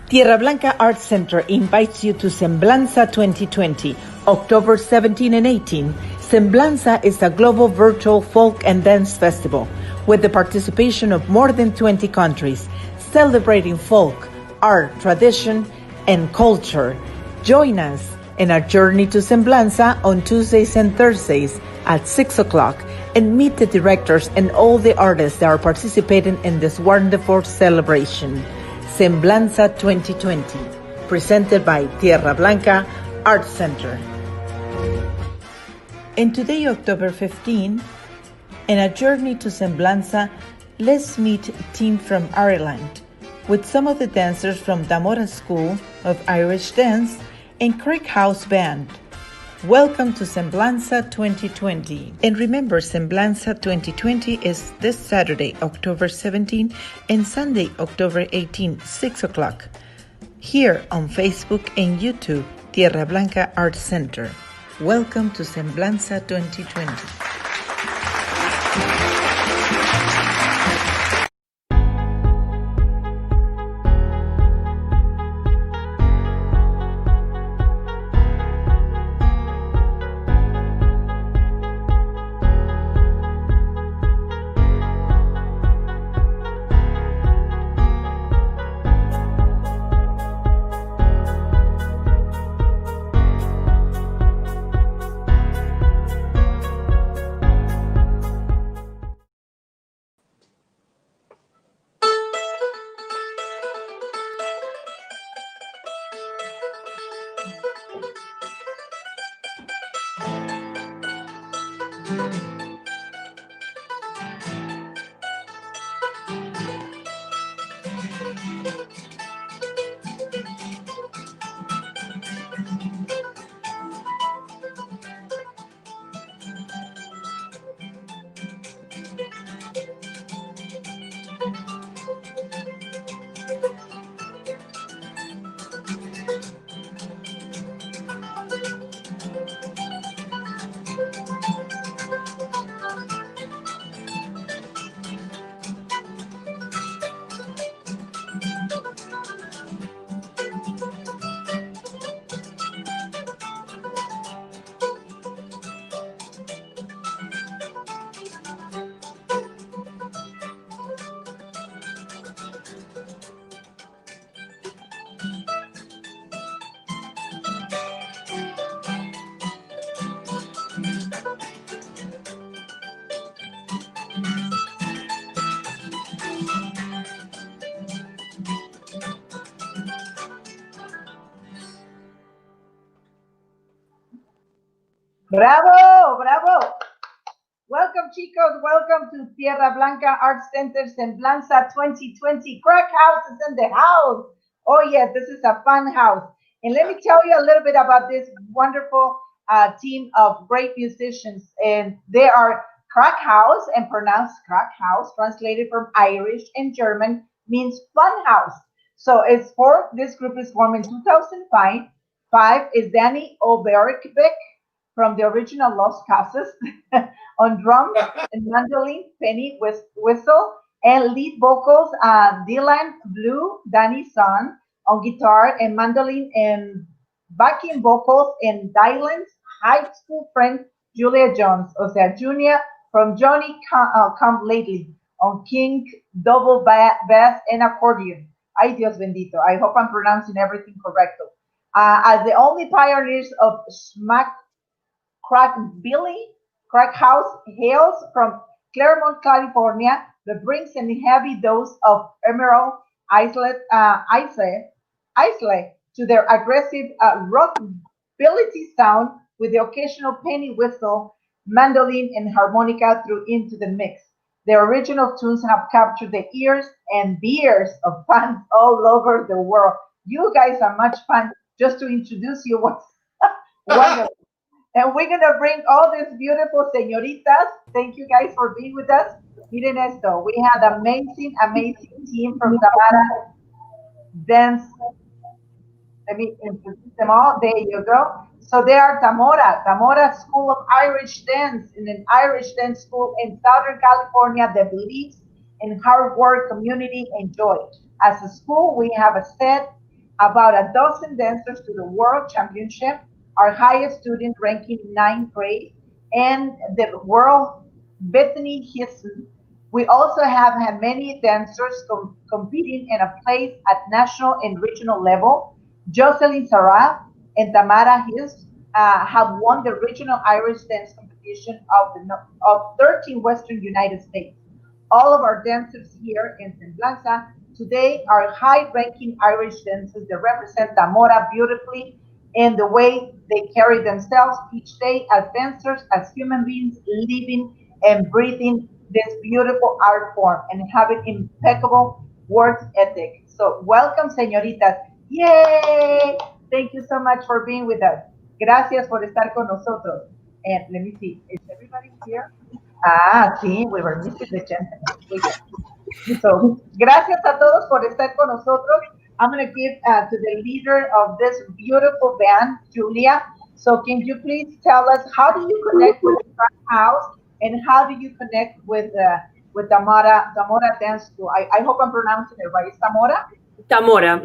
Tierra Blanca Arts Center invites you to Semblanza 2020, October 17 and 18. Semblanza is a global virtual folk and dance festival with the participation of more than 20 countries, celebrating folk, art, tradition, and culture. Join us in our journey to Semblanza on Tuesdays and Thursdays at 6 o'clock and meet the directors and all the artists that are participating in this wonderful celebration. Semblanza 2020, presented by Tierra Blanca Arts Center. And today, October 15, in a journey to Semblanza, let's meet a team from Ireland with some of the dancers from Tamara School of Irish Dance and Creek House Band. Welcome to Semblanza 2020. And remember, Semblanza 2020 is this Saturday, October 17, and Sunday, October 18, 6 o'clock, here on Facebook and YouTube, Tierra Blanca Arts Center. Welcome to Semblanza 2020. Bravo, bravo. Welcome, chicos. Welcome to Tierra Blanca Arts Center Semblanza 2020. Crack House is in the house. Oh, yes, this is a fun house. And let me tell you a little bit about this wonderful team of great musicians. And they are Crack House, and pronounced Crack House, translated from Irish and German, means fun house. So this group is formed in 2005. Five is Danny Oberkbeck from the original Los Casas on drums and mandolin, Penny Whistle, and lead vocals, Dylan Blue, Danny's son, on guitar and mandolin, and backing vocals, and Dylan's high school friend, Julia Jones, o sea, Junior from Johnny Come Lately, on king, double bass, and accordion. Ay, Dios bendito. I hope I'm pronouncing everything correctly. As the only pioneers of smack Crack House hails from Claremont, California, that brings a heavy dose of Emerald Isle to their aggressive rockabilly sound, with the occasional penny whistle, mandolin, and harmonica through into the mix. Their original tunes have captured the ears and beers of fans all over the world. You guys are much fun. Just to introduce you, what's wonderful. And we're going to bring all these beautiful señoritas. Thank you guys for being with us. Miren esto. We had amazing team from Tamara Dance. Let me introduce them all. There you go. So they are Tamara School of Irish Dance, in an Irish dance school in Southern California that believes in hard work, community, and joy. As a school, we have a set about a dozen dancers to the World Championship, our highest student ranking ninth grade, and the World Bethany Houston. We also have had many dancers competing in a place at national and regional level. Jocelyn Saraf and Tamara Hills have won the regional Irish dance competition of 13 Western United States. All of our dancers here in Semblanza today are high-ranking Irish dancers that represent Tamara beautifully in the way they carry themselves each day as dancers, as human beings living and breathing this beautiful art form and having impeccable work ethic. So welcome, señoritas. Yay! Thank you so much for being with us. Gracias por estar con nosotros. And let me see, is everybody here? Ah, sí, we were missing the gentleman. So, gracias a todos por estar con nosotros. I'm going to give to the leader of this beautiful band, Julia. So, can you please tell us how do you connect with the Crack House and how do you connect with Tamara Dance School? I hope I'm pronouncing it right. Is Tamara? Tamara.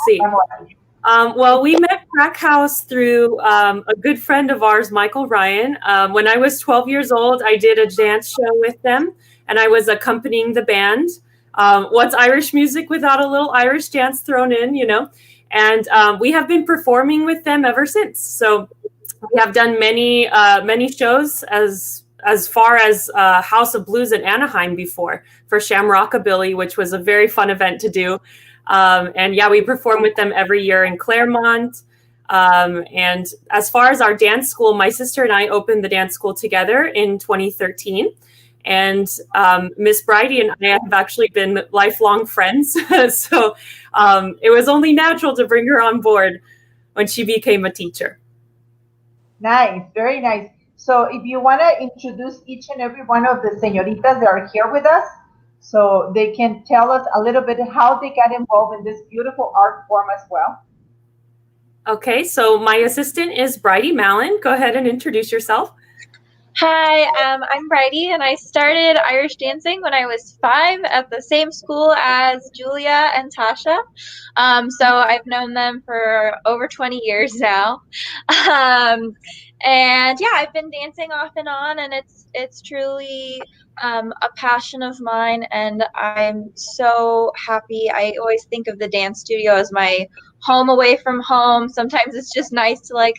Sí. Tamara. Well, we met Crack House through a good friend of ours, Michael Ryan. When I was 12 years old, I did a dance show with them, and I was accompanying the band. What's Irish music without a little Irish dance thrown in, you know? And we have been performing with them ever since. So we have done many shows as far as House of Blues in Anaheim before for Shamrockabilly, which was a very fun event to do. And yeah, we perform with them every year in Claremont. And as far as our dance school, my sister and I opened the dance school together in 2013. And Miss Brady and I have actually been lifelong friends. So it was only natural to bring her on board when she became a teacher. Nice, very nice. So if you want to introduce each and every one of the señoritas that are here with us, so they can tell us a little bit how they got involved in this beautiful art form as well. Okay, so my assistant is Brady Mallon. Go ahead and introduce yourself. Hi, I'm Brady, and I started Irish dancing when I was 5 at the same school as Julia and Tasha. So I've known them for over 20 years now. And yeah, I've been dancing off and on, and it's truly a passion of mine, and I'm so happy. I always think of the dance studio as my home away from home. Sometimes it's just nice to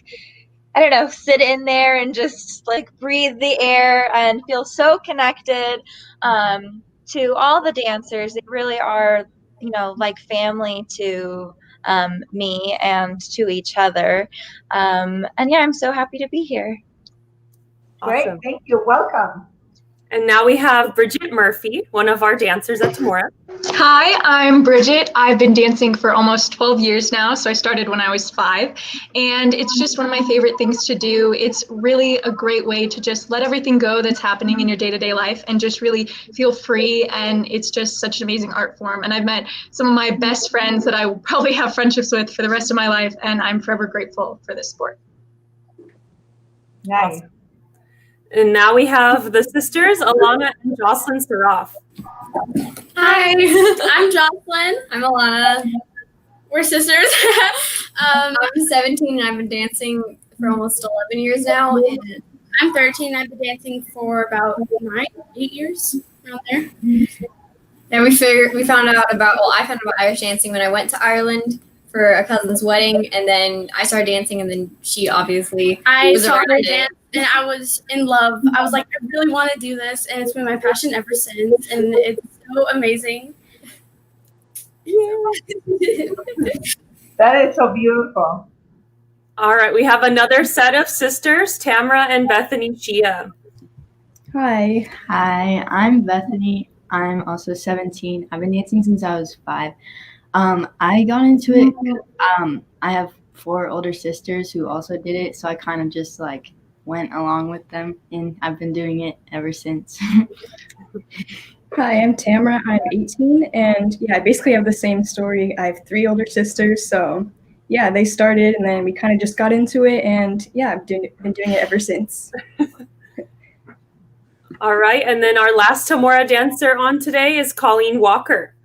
I don't know, sit in there and just breathe the air and feel so connected to all the dancers. They really are, like family to me and to each other. And yeah, I'm so happy to be here. Great, Awesome. thank you. Welcome. And now we have Bridget Murphy, one of our dancers at Tamara. Hi, I'm Bridget. I've been dancing for almost 12 years now, so I started when I was 5, and it's just one of my favorite things to do. It's really a great way to just let everything go that's happening in your day-to-day life and just really feel free, and it's just such an amazing art form. And I've met some of my best friends that I will probably have friendships with for the rest of my life, and I'm forever grateful for this sport. Nice. Awesome. And now we have the sisters, Alana and Jocelyn Saraf. Hi, I'm Jocelyn. I'm Alana. We're sisters. I'm 17 and I've been dancing for almost 11 years now. And I'm 13. I've been dancing for about 8 years around there. And I found out about Irish dancing when I went to Ireland for a cousin's wedding, and then I started dancing, and then she obviously was around it. And I was in love. I was like, I really want to do this, and it's been my passion ever since, and it's so amazing. Yeah. That is so beautiful. All right, we have another set of sisters, Tamara and Bethany Chia. Hi, I'm Bethany. I'm also 17. I've been dancing since I was 5. I got into it. I have 4 older sisters who also did it, so I kind of just went along with them, and I've been doing it ever since. Hi, I'm Tamara. I'm 18, and yeah, I basically have the same story. I have 3 older sisters, so yeah, they started, and then we kind of just got into it, and yeah, I've been doing it ever since. All right, and then our last Tamara dancer on today is Colleen Walker.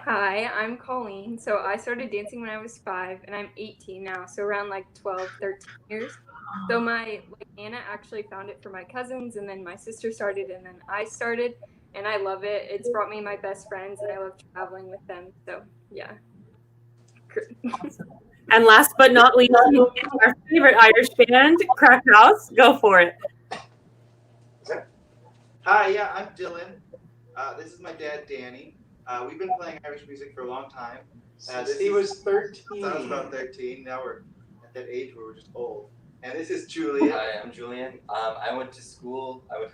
Hi, I'm Colleen. So I started dancing when I was 5 and I'm 18 now, so around like 12, 13 years. So my Anna actually found it for my cousins and then my sister started and then I started and I love it. It's brought me my best friends and I love traveling with them. So yeah. And last but not least, our favorite Irish band, Crack House. Go for it. Hi, yeah, I'm Dylan. This is my dad, Danny. We've been playing Irish music for a long time. Since he was 13. Since I was about 13. Now we're at that age where we're just old. And this is Julia. Hi, I'm Julian. I went to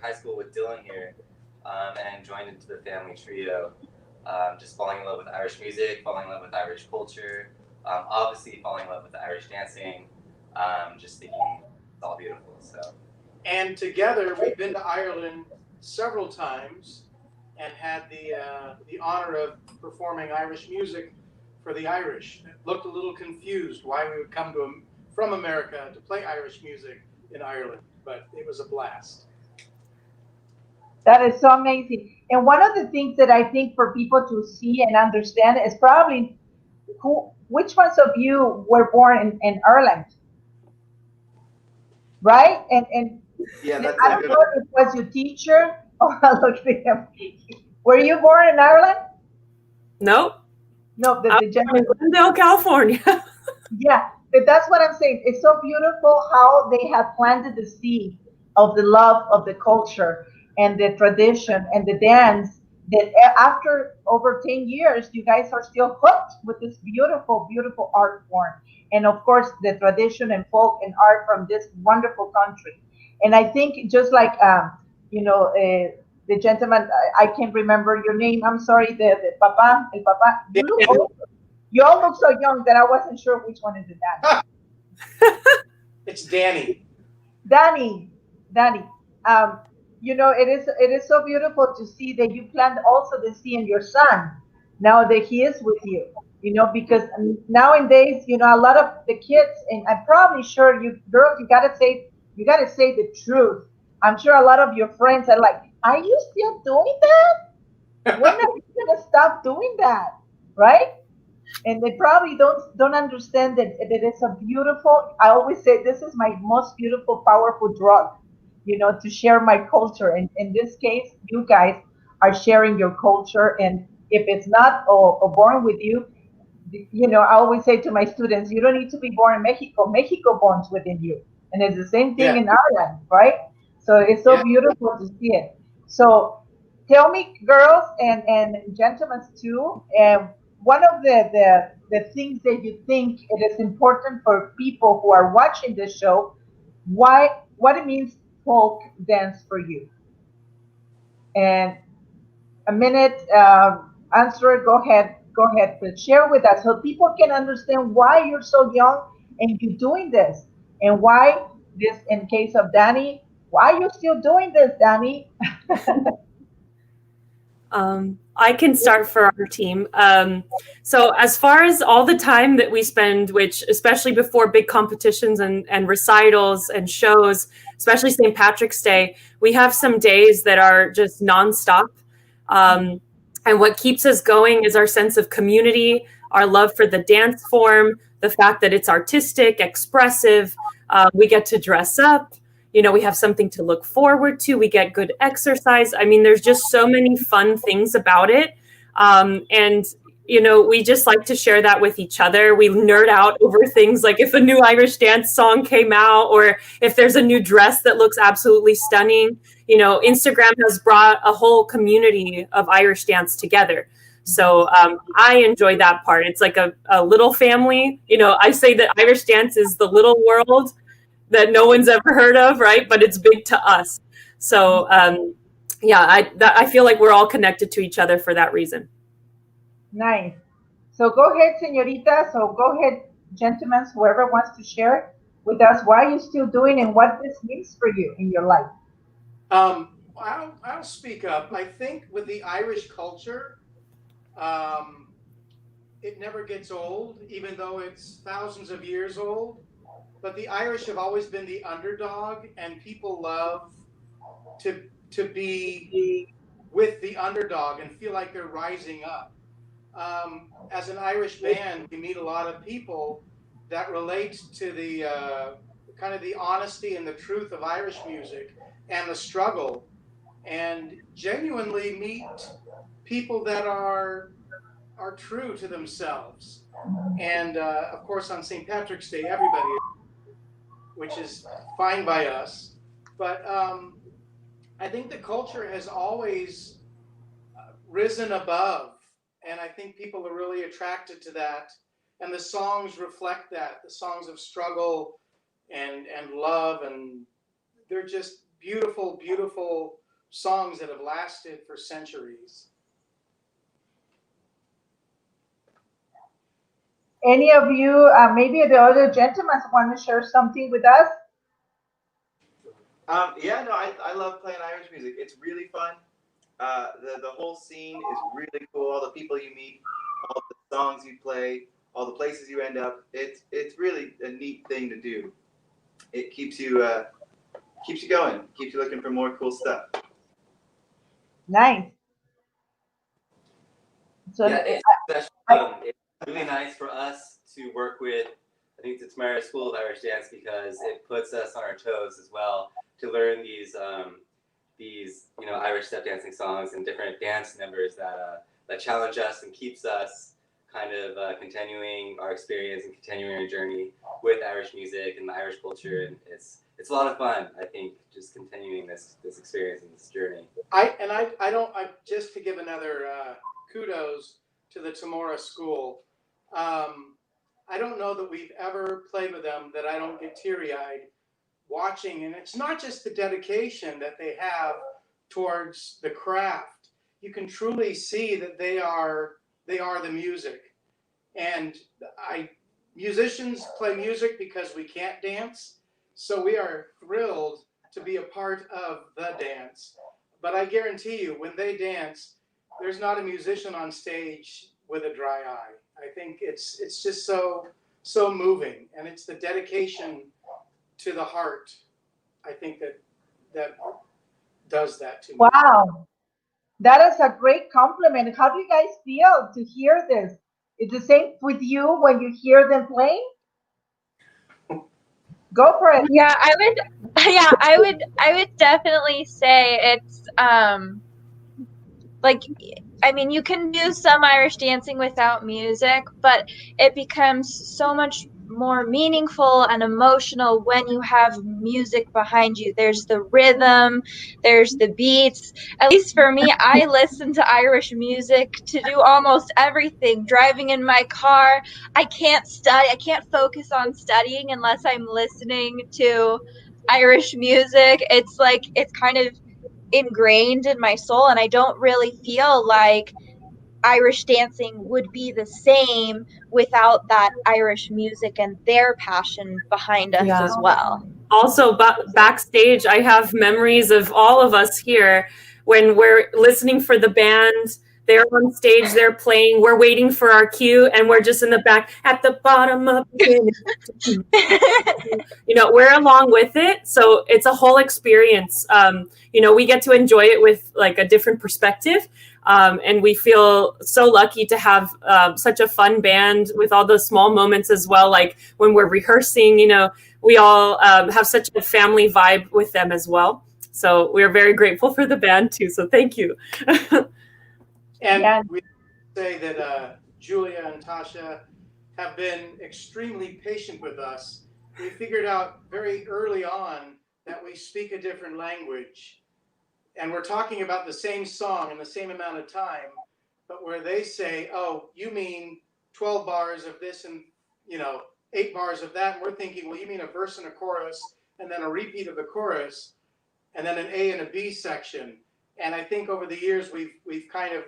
high school with Dylan here, and joined into the family trio. Just falling in love with Irish music, falling in love with Irish culture, obviously falling in love with Irish dancing, just thinking it's all beautiful. So. And together, we've been to Ireland several times and had the honor of performing Irish music for the Irish. It looked a little confused why we would come from America to play Irish music in Ireland, but it was a blast. That is so amazing. And one of the things that I think for people to see and understand is probably which ones of you were born in Ireland, right? And yeah, that's I don't know if it was your teacher or look at him. Were you born in Ireland? Nope. No, the in Glendale, California. Yeah, but that's what I'm saying. It's so beautiful how they have planted the seed of the love of the culture and the tradition and the dance that after over 10 years, you guys are still hooked with this beautiful, beautiful art form. And of course, the tradition and folk and art from this wonderful country. And I think just like, the gentleman, I can't remember your name. I'm sorry, the papa, el papa. You all look so young that I wasn't sure which one is it that. It's Danny. Danny. It is so beautiful to see that you planned also the seed in your son now that he is with you. Because nowadays, a lot of the kids, and I'm probably sure you girls, you gotta say the truth. I'm sure a lot of your friends are like, "Are you still doing that? When are you gonna stop doing that?" Right? And they probably don't understand that it's a beautiful. I always say this is my most beautiful, powerful drug. To share my culture. And in this case, you guys are sharing your culture. And if it's not or born with you, I always say to my students, you don't need to be born in Mexico. Mexico borns within you. And it's the same thing in Ireland, right? So it's so beautiful to see it. So tell me, girls and gentlemen too, one of the things that you think it is important for people who are watching this show, what it means folk dance for you. And a minute, answer, go ahead, but share with us so people can understand why you're so young and you're doing this, and why this, in case of Danny, why are you still doing this, Danny? I can start for our team. So as far as all the time that we spend, which especially before big competitions and recitals and shows, especially St. Patrick's Day, we have some days that are just nonstop. And what keeps us going is our sense of community, our love for the dance form, the fact that it's artistic, expressive. We get to dress up. We have something to look forward to. We get good exercise. I mean, there's just so many fun things about it. And we just like to share that with each other. We nerd out over things like if a new Irish dance song came out or if there's a new dress that looks absolutely stunning. Instagram has brought a whole community of Irish dance together. So I enjoy that part. It's like a little family. I say that Irish dance is the little world that no one's ever heard of, right? But it's big to us. So I feel like we're all connected to each other for that reason. Nice. So go ahead, señorita. So go ahead, gentlemen, whoever wants to share with us why you're still doing and what this means for you in your life. I'll speak up. I think with the Irish culture, it never gets old, even though it's thousands of years old. But the Irish have always been the underdog, and people love to be with the underdog and feel like they're rising up. as an Irish band, we meet a lot of people that relate to the kind of the honesty and the truth of Irish music and the struggle, and genuinely meet people that are true to themselves. And of course, on St. Patrick's Day, everybody, which is fine by us. But I think the culture has always risen above, and I think people are really attracted to that. And the songs reflect that, the songs of struggle and love, and they're just beautiful, beautiful songs that have lasted for centuries. Any of you, maybe the other gentlemen want to share something with us? Yeah, no, I love playing Irish music. It's really fun. The whole scene is really cool. All the people you meet, all the songs you play, all the places you end up. It's really a neat thing to do. It keeps you going, keeps you looking for more cool stuff. Nice. So yeah, it's really nice for us to work with, I think, the Tamara School of Irish Dance, because it puts us on our toes as well to learn these Irish step dancing songs and different dance numbers that challenge us and keeps us kind of continuing our experience and continuing our journey with Irish music and the Irish culture. And it's a lot of fun, I think, just continuing this experience and this journey. Just to give another kudos to the Tamara School. I don't know that we've ever played with them that I don't get teary-eyed watching. And it's not just the dedication that they have towards the craft. You can truly see that they are the music. And musicians play music because we can't dance. So we are thrilled to be a part of the dance. But I guarantee you, when they dance, there's not a musician on stage with a dry eye. I think it's just so moving, and it's the dedication to the heart, I think, that does that to me. Wow, that is a great compliment. How do you guys feel to hear this? Is the same with you when you hear them playing? Go for it. Yeah, I would definitely say it's like, I mean, you can do some Irish dancing without music, but it becomes so much more meaningful and emotional when you have music behind you. There's the rhythm, there's the beats. At least for me, I listen to Irish music to do almost everything. Driving in my car, I can't focus on studying unless I'm listening to Irish music. It's like, it's kind of ingrained in my soul, and I don't really feel like Irish dancing would be the same without that Irish music and their passion behind us as well. Also, backstage, I have memories of all of us here when we're listening for the band. They're on stage, they're playing, we're waiting for our cue, and we're just in the back at the bottom of we're along with it. So it's a whole experience. We get to enjoy it with like a different perspective. And we feel so lucky to have such a fun band with all those small moments as well. Like when we're rehearsing, we all have such a family vibe with them as well. So we're very grateful for the band too. So thank you. And we say that Julia and Tasha have been extremely patient with us. We figured out very early on that we speak a different language. And we're talking about the same song in the same amount of time, but where they say, oh, you mean 12 bars of this and 8 bars of that. And we're thinking, well, you mean a verse and a chorus, and then a repeat of the chorus, and then an A and a B section. And I think over the years, we've kind of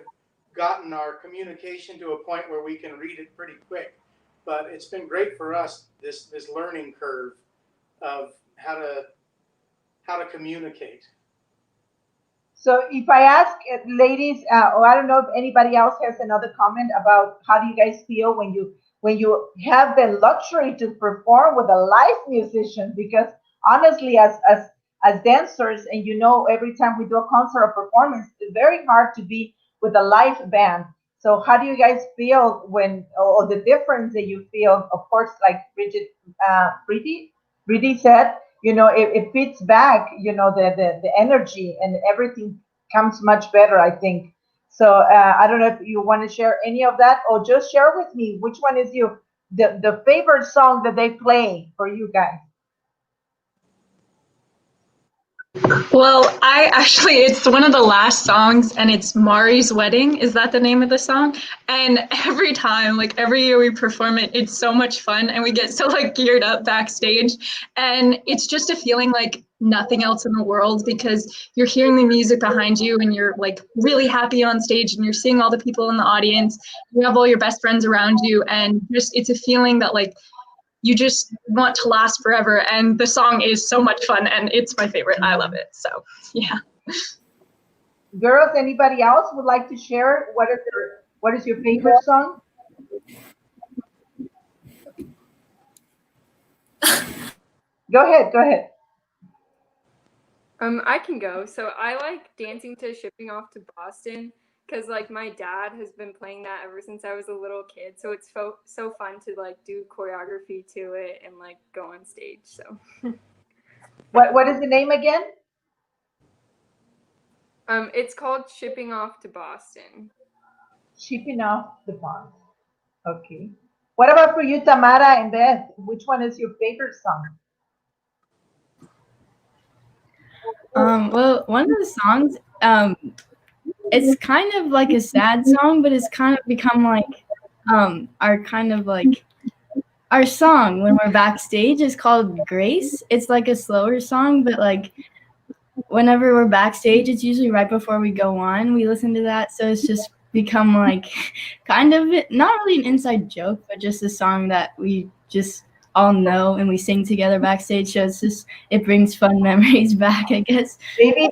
gotten our communication to a point where we can read it pretty quick. But it's been great for us, this learning curve of how to communicate. So if I ask ladies, or I don't know if anybody else has another comment about how do you guys feel when you have the luxury to perform with a live musician? Because honestly, as dancers, and every time we do a concert or performance, it's very hard to be with a live band. So how do you guys feel when, or the difference that you feel? Of course, like Brady said, it fits back, the energy and everything comes much better, I think. So I don't know if you want to share any of that, or just share with me which one is the favorite song that they play for you guys. Well, it's one of the last songs, and it's Mari's Wedding. Is that the name of the song? And every time, like every year we perform it, it's so much fun, and we get so like geared up backstage. And it's just a feeling like nothing else in the world, because you're hearing the music behind you and you're like really happy on stage, and you're seeing all the people in the audience. You have all your best friends around you, and just it's a feeling that like you just want to last forever. And the song is so much fun, and it's my favorite. I love it. So, yeah. Girls, anybody else would like to share what is your favorite song? Go ahead. I can go. So I like dancing to Shipping Off to Boston, because like my dad has been playing that ever since I was a little kid. So it's so fun to like do choreography to it and like go on stage. So what is the name again? It's called Shipping Off to Boston. Shipping Off to Boston. Okay. What about for you, Tamara and Beth? Which one is your favorite song? Well, one of the songs, it's kind of like a sad song, but it's kind of become like our song when we're backstage is called Grace. It's like a slower song, but like whenever we're backstage, it's usually right before we go on. We listen to that, so it's just become like kind of not really an inside joke, but just a song that we just all know and we sing together backstage. So it brings fun memories back, I guess. Maybe.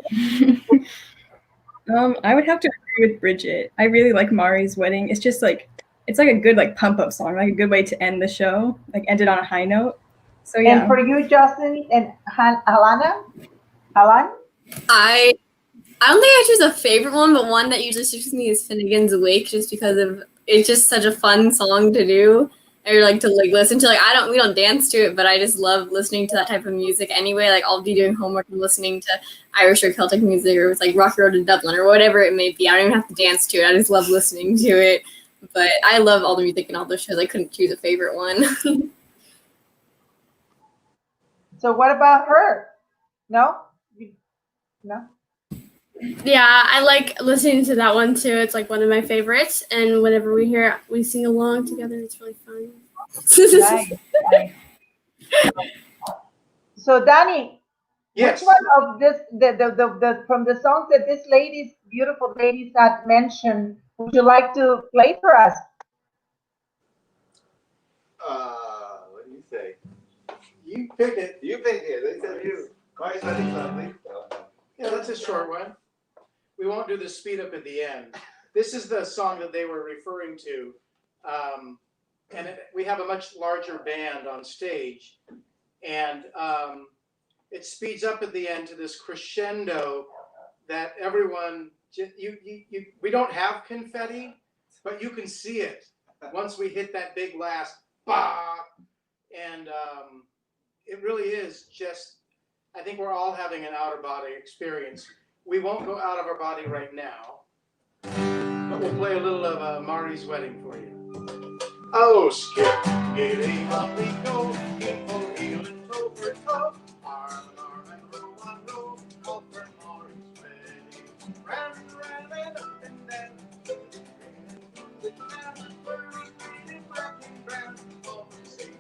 I would have to agree with Bridget. I really like Mari's Wedding. It's just like it's like a good like pump up song, like a good way to end the show, like end it on a high note. So yeah. And for you, Justin and Alana? I don't think I choose a favorite one, but one that usually sticks with me is Finnegan's Wake, just because of it's just such a fun song to do or like to like listen to. Like we don't dance to it, but I just love listening to that type of music anyway. Like I'll be doing homework and listening to Irish or Celtic music, or it's like Rocky Road to Dublin or whatever it may be. I don't even have to dance to it. I just love listening to it. But I love all the music and all those shows. I couldn't choose a favorite one. So what about her? No? No? Yeah, I like listening to that one too. It's like one of my favorites. And whenever we hear it, we sing along together. It's really fun. Nice. So Danny, yes. Which one of this the from the songs that this beautiful ladies had mentioned, would you like to play for us? What do you say? You pick it. You pick it. They said you. Marty's Wedding something. Yeah, that's a short one. We won't do the speed up at the end. This is the song that they were referring to. We have a much larger band on stage. And it speeds up at the end to this crescendo that everyone, we don't have confetti, but you can see it once we hit that big last bah. And it really is just, I think we're all having an out-of-body experience. We won't go out of our body right now, but we'll play a little of Marty's Wedding for you. Oh, skip, giddy, up we go, people healing toe for toe, arm in arm and row on row, all for Marty's Wedding. Round and round and up and down, the town is burning, green, black and brown, all we sing,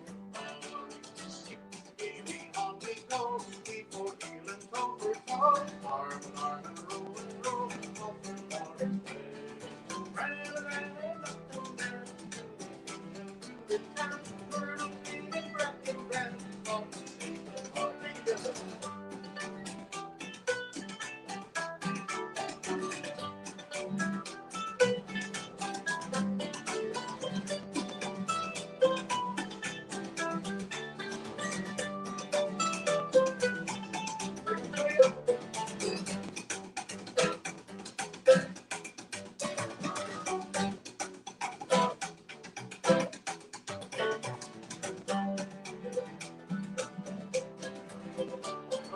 skip, giddy, on we go, people healing toe for toe, arm in arm and row, all for Marty's Wedding. Round and round and up and down. The town, burning, green, black and brown, all we sing,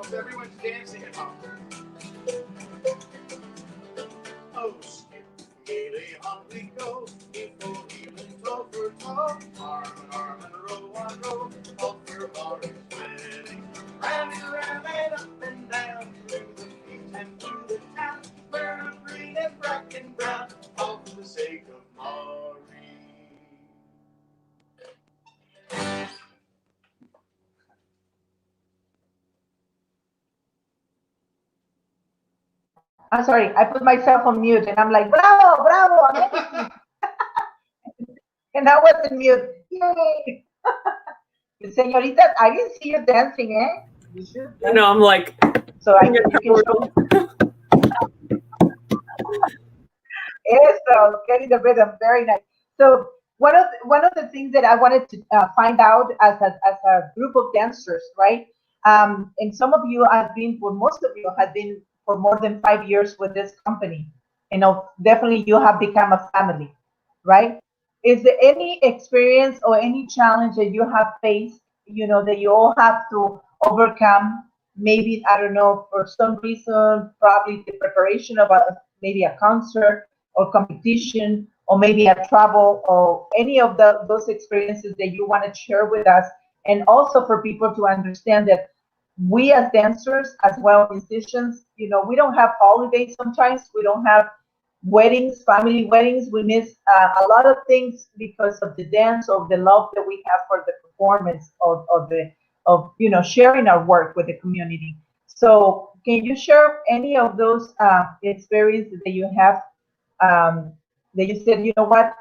Hope everyone's dancing at home. Oh, skip, gaily on we go, before even toe for toe, arm in arm and row on row, all for Marty's wedding. Randy ran up and down, through the fields and through the town, where green and black and brown, all for the sake of Marty. I'm sorry, I put myself on mute and I'm like, bravo, bravo, amazing. And I was in mute. Yay! Señorita, I didn't see you dancing, eh? You should. You know, I'm like, so I think you can show. Eso, getting the rhythm, very nice. So one of the things that I wanted to find out as a group of dancers, right? And some of you have been, for most of you have been for more than 5 years with this company. You know, definitely you have become a family, right? Is there any experience or any challenge that you have faced, you know, that you all have to overcome? Maybe, I don't know, for some reason, probably the preparation of maybe a concert or competition, or maybe a travel, or any of those experiences that you want to share with us. And also for people to understand that we as dancers, as well as musicians, you know, we don't have holidays sometimes. We don't have weddings, family weddings. We miss a lot of things because of the dance, of the love that we have for the performance, of you know, sharing our work with the community. So can you share any of those experiences that you have, that you said, you know what,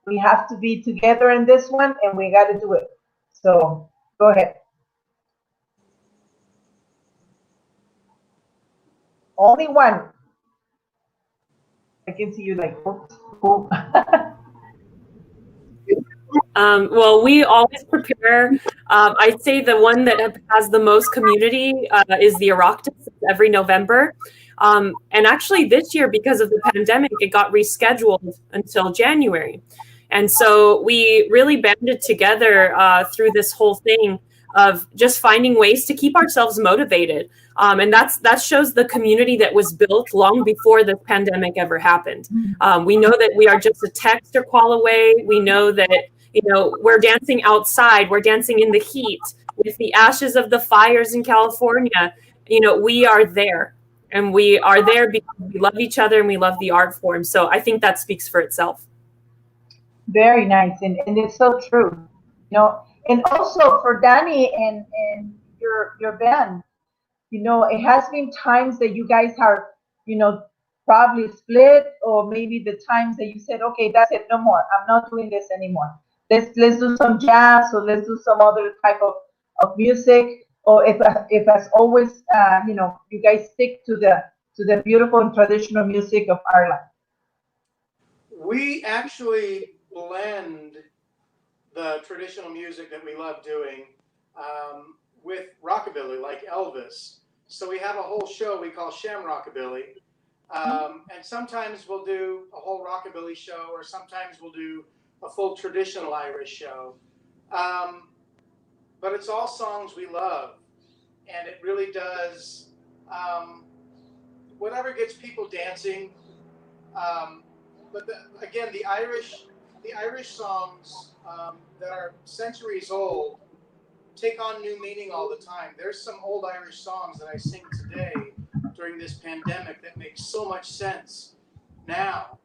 we have to be together in this one and we got to do it? So go ahead. Only one. I can see you like, oh. Well, we always prepare. I'd say the one that has the most community is the Oireachtas every November. And actually this year, because of the pandemic, it got rescheduled until January. And so we really banded together through this whole thing of just finding ways to keep ourselves motivated. And that shows the community that was built long before the pandemic ever happened. We know that we are just a text or call away. We know that, you know, we're dancing outside, we're dancing in the heat with the ashes of the fires in California. You know, we are there, and we are there because we love each other and we love the art form. So I think that speaks for itself. Very nice, and it's so true, you know. And also for Danny and your band, you know, it has been times that you guys are, you know, probably split, or maybe the times that you said, okay, that's it, no more, I'm not doing this anymore. Let's do some jazz, or let's do some other type of music. Or if as always, you know, you guys stick to the beautiful and traditional music of Ireland. We actually blend the traditional music that we love doing with rockabilly, like Elvis. So we have a whole show we call Shem Rockabilly. And sometimes we'll do a whole rockabilly show, or sometimes we'll do a full traditional Irish show. But it's all songs we love. And it really does, whatever gets people dancing. But again, the Irish songs that are centuries old take on new meaning all the time. There's some old Irish songs that I sing today during this pandemic that make so much sense now.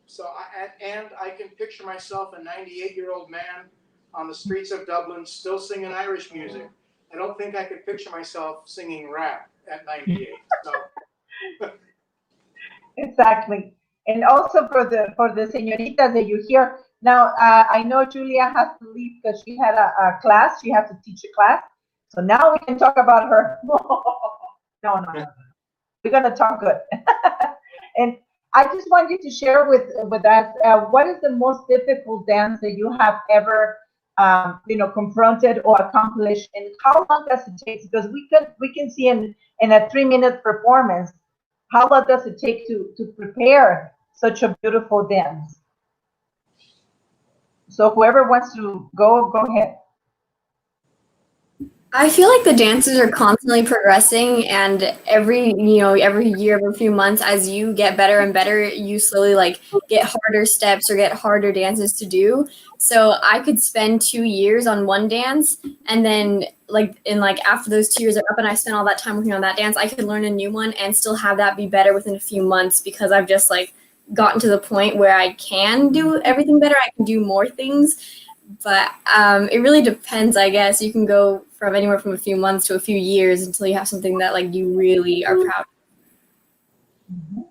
So I can picture myself, a 98-year-old man on the streets of Dublin, still singing Irish music. I don't think I could picture myself singing rap at 98. So. Exactly. And also for the señoritas that you hear now, I know Julia has to leave because she had a class. She has to teach a class. So now we can talk about her. No. We're gonna talk good. And I just want you to share with us what is the most difficult dance that you have ever you know, confronted or accomplished, and how long does it take? Because we can see in a 3-minute performance, how long does it take to prepare such a beautiful dance? So whoever wants to go ahead. I feel like the dances are constantly progressing, and every year, every few months, as you get better and better, you slowly like get harder steps or get harder dances to do. So I could spend 2 years on one dance, and then after those 2 years are up and I spent all that time working on that dance, I could learn a new one and still have that be better within a few months because I've just like gotten to the point where I can do everything better. I can do more things. But it really depends, I guess. You can go from anywhere from a few months to a few years until you have something that like you really are proud of.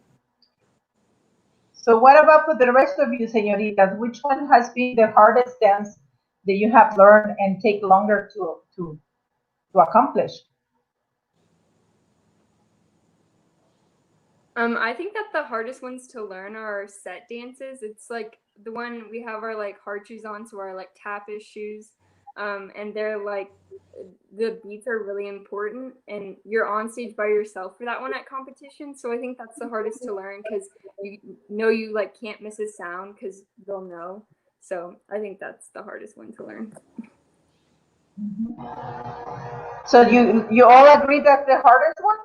So what about for the rest of you, señoritas? Which one has been the hardest dance that you have learned and take longer to accomplish? I think that the hardest ones to learn are our set dances. It's like the one we have our like hard shoes on, so our like tapish shoes, and they're like the beats are really important, and you're on stage by yourself for that one at competition. So I think that's the hardest to learn because you know you like can't miss a sound because they'll know. So I think that's the hardest one to learn. So you all agree that's the hardest one?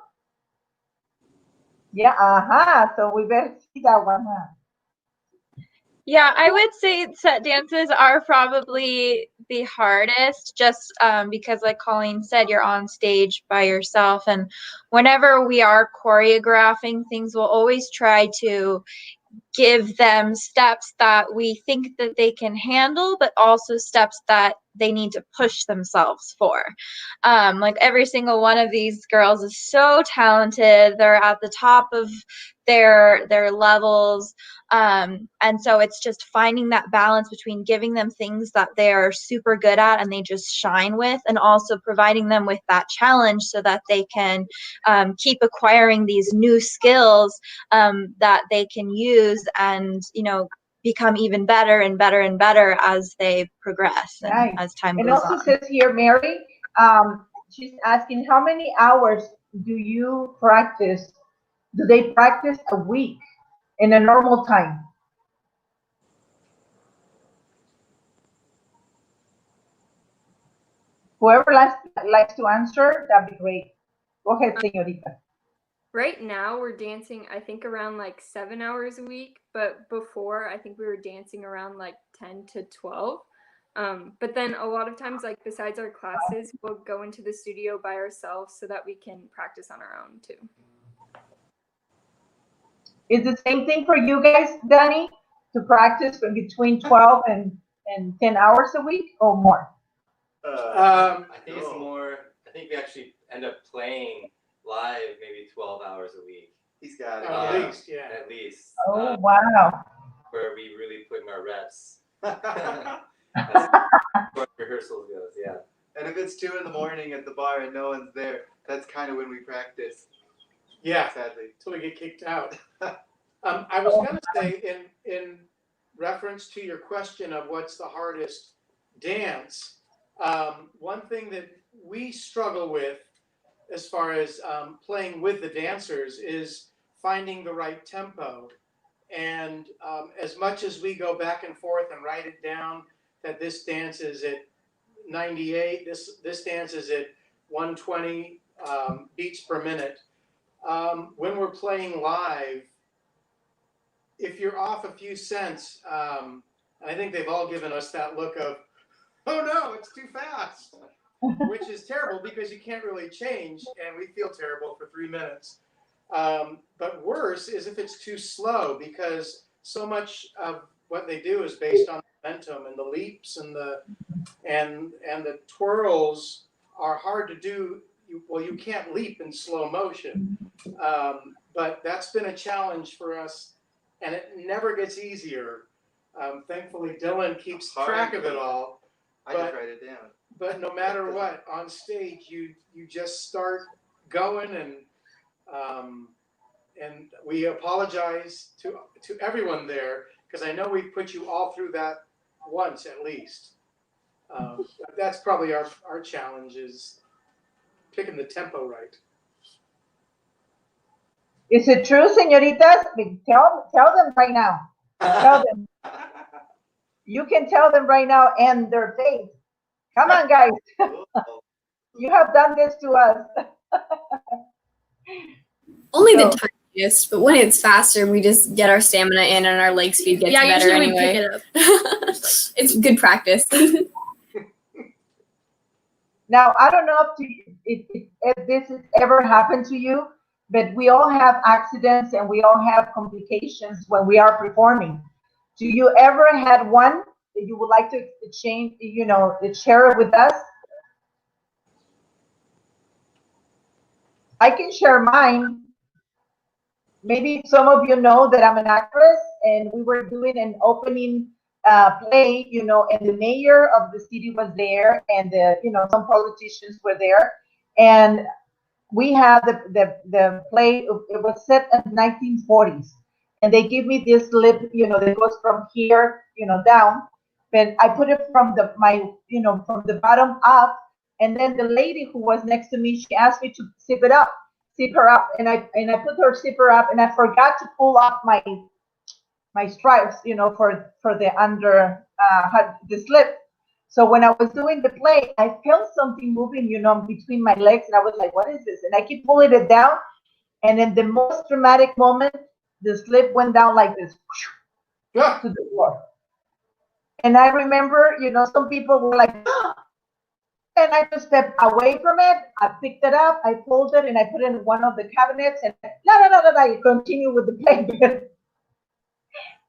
Yeah, so we better see that one, huh? Yeah, I would say set dances are probably the hardest just because like Colleen said, you're on stage by yourself, and whenever we are choreographing things, we'll always try to give them steps that we think that they can handle, but also steps that they need to push themselves for. Like every single one of these girls is so talented. They're at the top of their levels. And so it's just finding that balance between giving them things that they're super good at and they just shine with, and also providing them with that challenge so that they can keep acquiring these new skills that they can use and, become even better and better and better as they progress and right. as time and goes also on. says here, Mary, she's asking how many hours do you practice? Do they practice a week in a normal time? Whoever likes to answer, that'd be great. Go ahead, señorita. Right now we're dancing, I think around like 7 hours a week, but before I think we were dancing around like 10 to 12. But then a lot of times, like besides our classes, we'll go into the studio by ourselves so that we can practice on our own too. Is the same thing for you guys, Danny, to practice between 12 and 10 hours a week or more? I think it's more, I think we actually end up playing live maybe 12 hours a week. He's got it. At least, yeah. At least. Oh, wow. Where we really put in our reps. As rehearsals goes, yeah. And if it's 2 a.m. at the bar and no one's there, that's kind of when we practice. Yeah, sadly. Until we get kicked out. I was going to say, in reference to your question of what's the hardest dance, one thing that we struggle with as far as playing with the dancers is finding the right tempo. And as much as we go back and forth and write it down that this dance is at 98, this dance is at 120 beats per minute. When we're playing live, if you're off a few cents, I think they've all given us that look of, oh no, it's too fast, which is terrible because you can't really change, and we feel terrible for 3 minutes. But worse is if it's too slow, because so much of what they do is based on momentum, and the leaps and the twirls are hard to do. You can't leap in slow motion, but that's been a challenge for us, and it never gets easier. Thankfully, Dylan keeps track of it all. I just write it down. But no matter what, on stage, you just start going, and we apologize to everyone there, because I know we've put you all through that once at least. That's probably our challenge, is picking the tempo right. Is it true, señoritas? Tell them right now. Tell them. You can tell them right now and their face. Come on, guys. You have done this to us. Only the tiniest, but when it's faster, we just get our stamina in and our leg speed gets better usually anyway. we pick it up. It's good practice. Now, I don't know if this has ever happened to you, but we all have accidents and we all have complications when we are performing. Do you ever had one that you would like to change, share it with us? I can share mine. Maybe some of you know that I'm an actress, and we were doing an opening play, and the mayor of the city was there, and some politicians were there, and we had the play. It was set in 1940s, and they give me this lip, that goes from here, down, but I put it from from the bottom up, and then the lady who was next to me, she asked me to zip her up, and I put her zipper up, and I forgot to pull off my stripes, for the under the slip. So when I was doing the play, I felt something moving, between my legs, and I was like, "What is this?" And I keep pulling it down, and in the most dramatic moment, the slip went down like this to the floor. And I remember, some people were like, "Ah!" And I just stepped away from it. I picked it up, I pulled it, and I put it in one of the cabinets, and I continue with the play.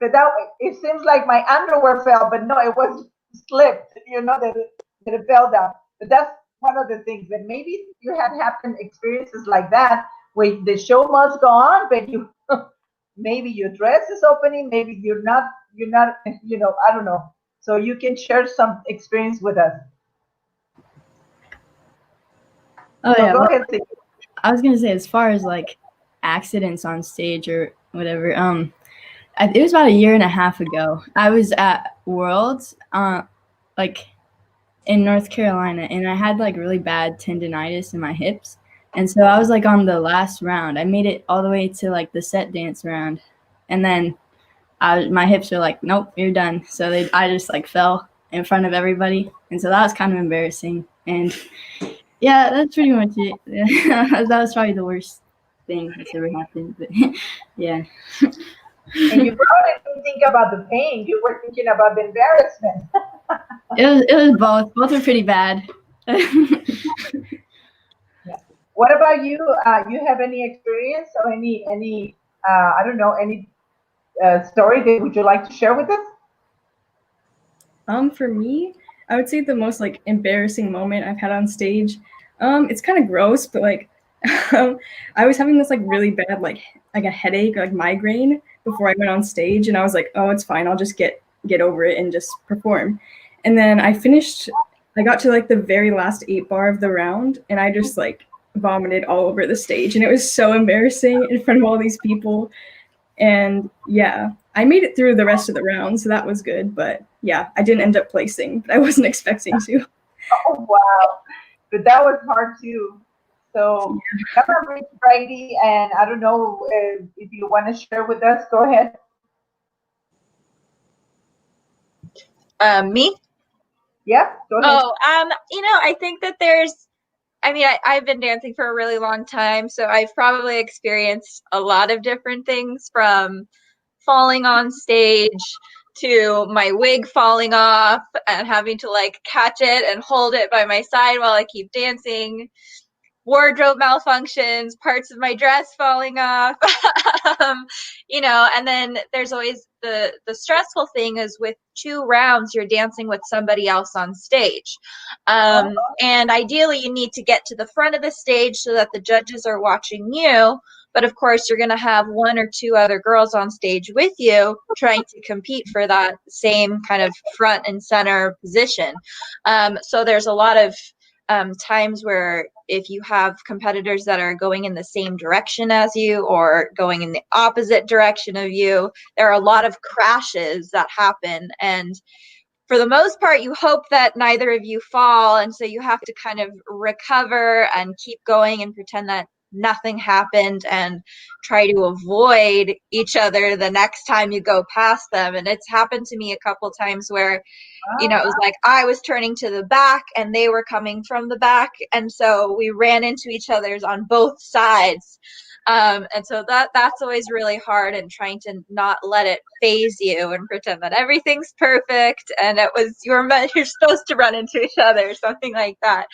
But it seems like my underwear fell, but no, it was slipped, that it fell down. But that's one of the things. But maybe you had happened experiences like that, where the show must go on, but you maybe your dress is opening, maybe you're not, I don't know. So you can share some experience with us. Oh So yeah, go well, ahead, Steve. I was gonna say, as far as like accidents on stage or whatever, it was about a year and a half ago. I was at Worlds, like in North Carolina, and I had like really bad tendonitis in my hips, and so I was like on the last round. I made it all the way to like the set dance round, and then my hips were like, "Nope, you're done." So I just like fell in front of everybody, and so that was kind of embarrassing. And yeah, that's pretty much it. That was probably the worst thing that's ever happened. But yeah. And you probably didn't think about the pain. You were thinking about the embarrassment. It was both. Both are pretty bad. What about you? You have any experience or any I don't know, any story that would you like to share with us? For me, I would say the most like embarrassing moment I've had on stage. It's kind of gross, but like I was having this like really bad like a headache, like migraine before I went on stage, and I was like, "Oh, it's fine. I'll just get over it and just perform." And then I got to like the very last 8 bar of the round, and I just like vomited all over the stage, and it was so embarrassing in front of all these people. And yeah, I made it through the rest of the round, so that was good. But yeah, I didn't end up placing, but I wasn't expecting to. Oh wow, but that was hard too. So come on, Brady, and I don't know if you want to share with us. Go ahead. Me? Yeah, go ahead. Oh, I think that I've been dancing for a really long time, so I've probably experienced a lot of different things, from falling on stage to my wig falling off and having to like catch it and hold it by my side while I keep dancing, wardrobe malfunctions, parts of my dress falling off. And then there's always the stressful thing is with 2 rounds, you're dancing with somebody else on stage. And ideally you need to get to the front of the stage so that the judges are watching you. But of course, you're going to have 1 or 2 other girls on stage with you trying to compete for that same kind of front and center position. So there's a lot of times where if you have competitors that are going in the same direction as you or going in the opposite direction of you, there are a lot of crashes that happen. And for the most part, you hope that neither of you fall. And so you have to kind of recover and keep going and pretend that nothing happened and try to avoid each other the next time you go past them. And it's happened to me a couple times where, you know, it was like I was turning to the back and they were coming from the back. And so we ran into each other's on both sides. And so that's always really hard, and trying to not let it phase you and pretend that everything's perfect and it was you're supposed to run into each other or something like that.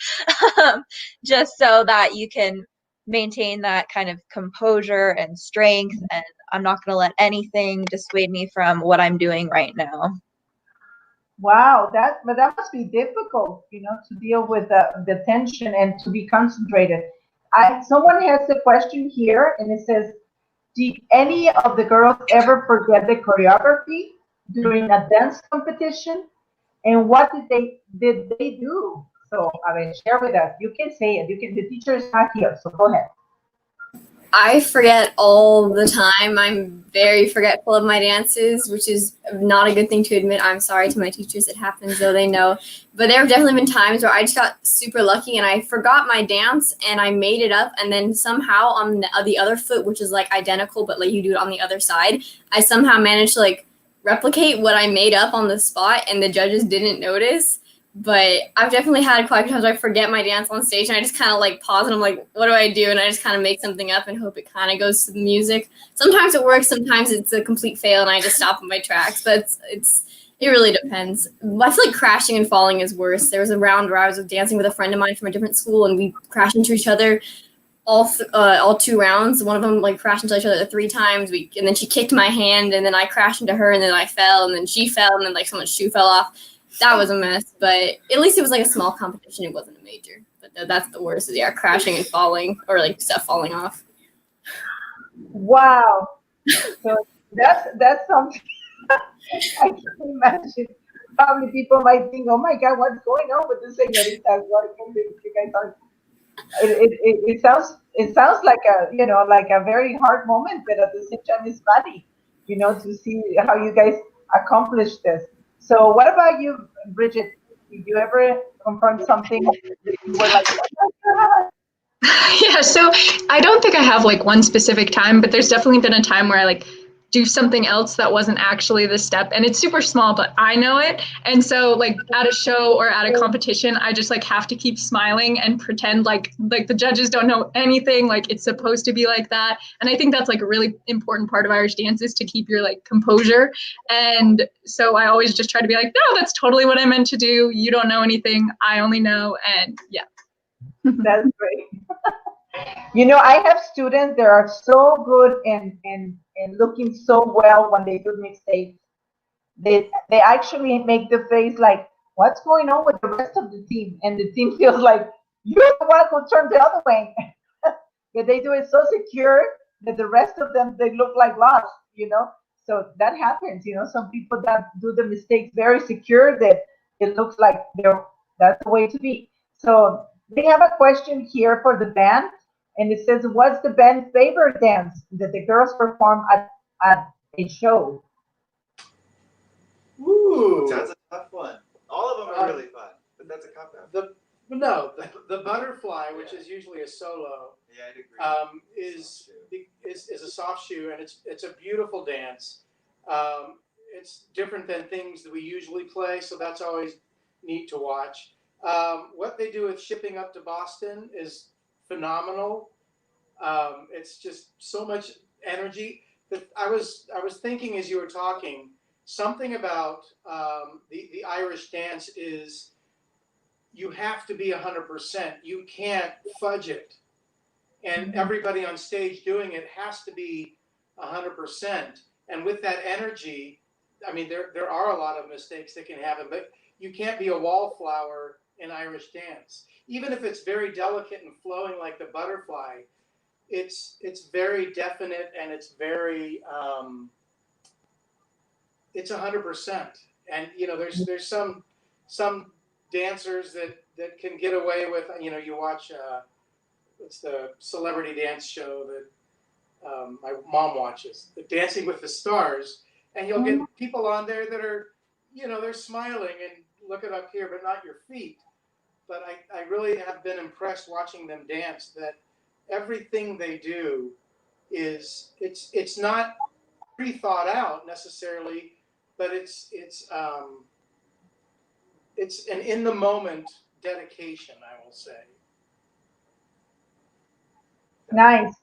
Just so that you can maintain that kind of composure and strength, and I'm not going to let anything dissuade me from what I'm doing right now. Wow, but that must be difficult, you know, to deal with the tension and to be concentrated. Someone has a question here, and it says, did any of the girls ever forget the choreography during a dance competition? And what did they do? So, share with us. You can say it. The teacher is not here, so go ahead. I forget all the time. I'm very forgetful of my dances, which is not a good thing to admit. I'm sorry to my teachers. It happens, though they know. But there have definitely been times where I just got super lucky and I forgot my dance and I made it up. And then somehow on the other foot, which is like identical, but like you do it on the other side, I somehow managed to like replicate what I made up on the spot, and the judges didn't notice. But I've definitely had quite a few times where I forget my dance on stage and I just kind of like pause and I'm like, what do I do? And I just kind of make something up and hope it kind of goes to the music. Sometimes it works, sometimes it's a complete fail and I just stop in my tracks, but it really depends. I feel like crashing and falling is worse. There was a round where I was dancing with a friend of mine from a different school and we crashed into each other all 2 rounds. One of them like crashed into each other 3 times. And then she kicked my hand and then I crashed into her and then I fell and then she fell and then like someone's shoe fell off. That was a mess, but at least it was like a small competition. It wasn't a major. But that's the worst, is crashing and falling, or like stuff falling off. Wow. So that's something I can imagine. Probably people might think, oh my God, what's going on with this señorita? What you guys are? It sounds like a very hard moment, but at the same time it's funny, you know, to see how you guys accomplish this. So what about you, Bridget? Did you ever confront something that you were like, oh my God? Yeah, so I don't think I have like one specific time, but there's definitely been a time where I like do something else that wasn't actually the step, and it's super small, but I know it. And so like at a show or at a competition, I just like have to keep smiling and pretend like the judges don't know anything, like it's supposed to be like that. And I think that's like a really important part of Irish dance, is to keep your like composure. And so I always just try to be like, no, that's totally what I meant to do. You don't know anything. I only know. And yeah. That's great. You know, I have students that are so good and looking so well when they do mistakes. They actually make the face like, what's going on with the rest of the team? And the team feels like, you're the one who turned the other way. But they do it so secure that the rest of them, they look like lost, you know? So that happens, you know, some people that do the mistakes very secure that it looks like that's the way to be. So they have a question here for the band. And it says, what's the band's favorite dance that the girls perform at a show? Ooh, that's a tough one. All of them are really fun, but that's a cop out. The butterfly, which is usually a solo, I'd agree. is a soft shoe, and it's a beautiful dance. It's different than things that we usually play, so that's always neat to watch. What they do with Shipping Up to Boston is phenomenal. It's just so much energy. That I was thinking as you were talking, something about the Irish dance is you have to be 100%. You can't fudge it, and everybody on stage doing it has to be 100%. And with that energy, I mean, there are a lot of mistakes that can happen, but you can't be a wallflower in Irish dance. Even if it's very delicate and flowing like the butterfly, it's very definite, and it's very it's 100%. And you know, there's some dancers that can get away with, you know, you watch it's the celebrity dance show that my mom watches, the Dancing with the Stars, and you'll get people on there that are, you know, they're smiling and looking up here, but not your feet. But I really have been impressed watching them dance, that everything they do is it's not pre-thought out necessarily, but it's an in the moment dedication, I will say. Nice.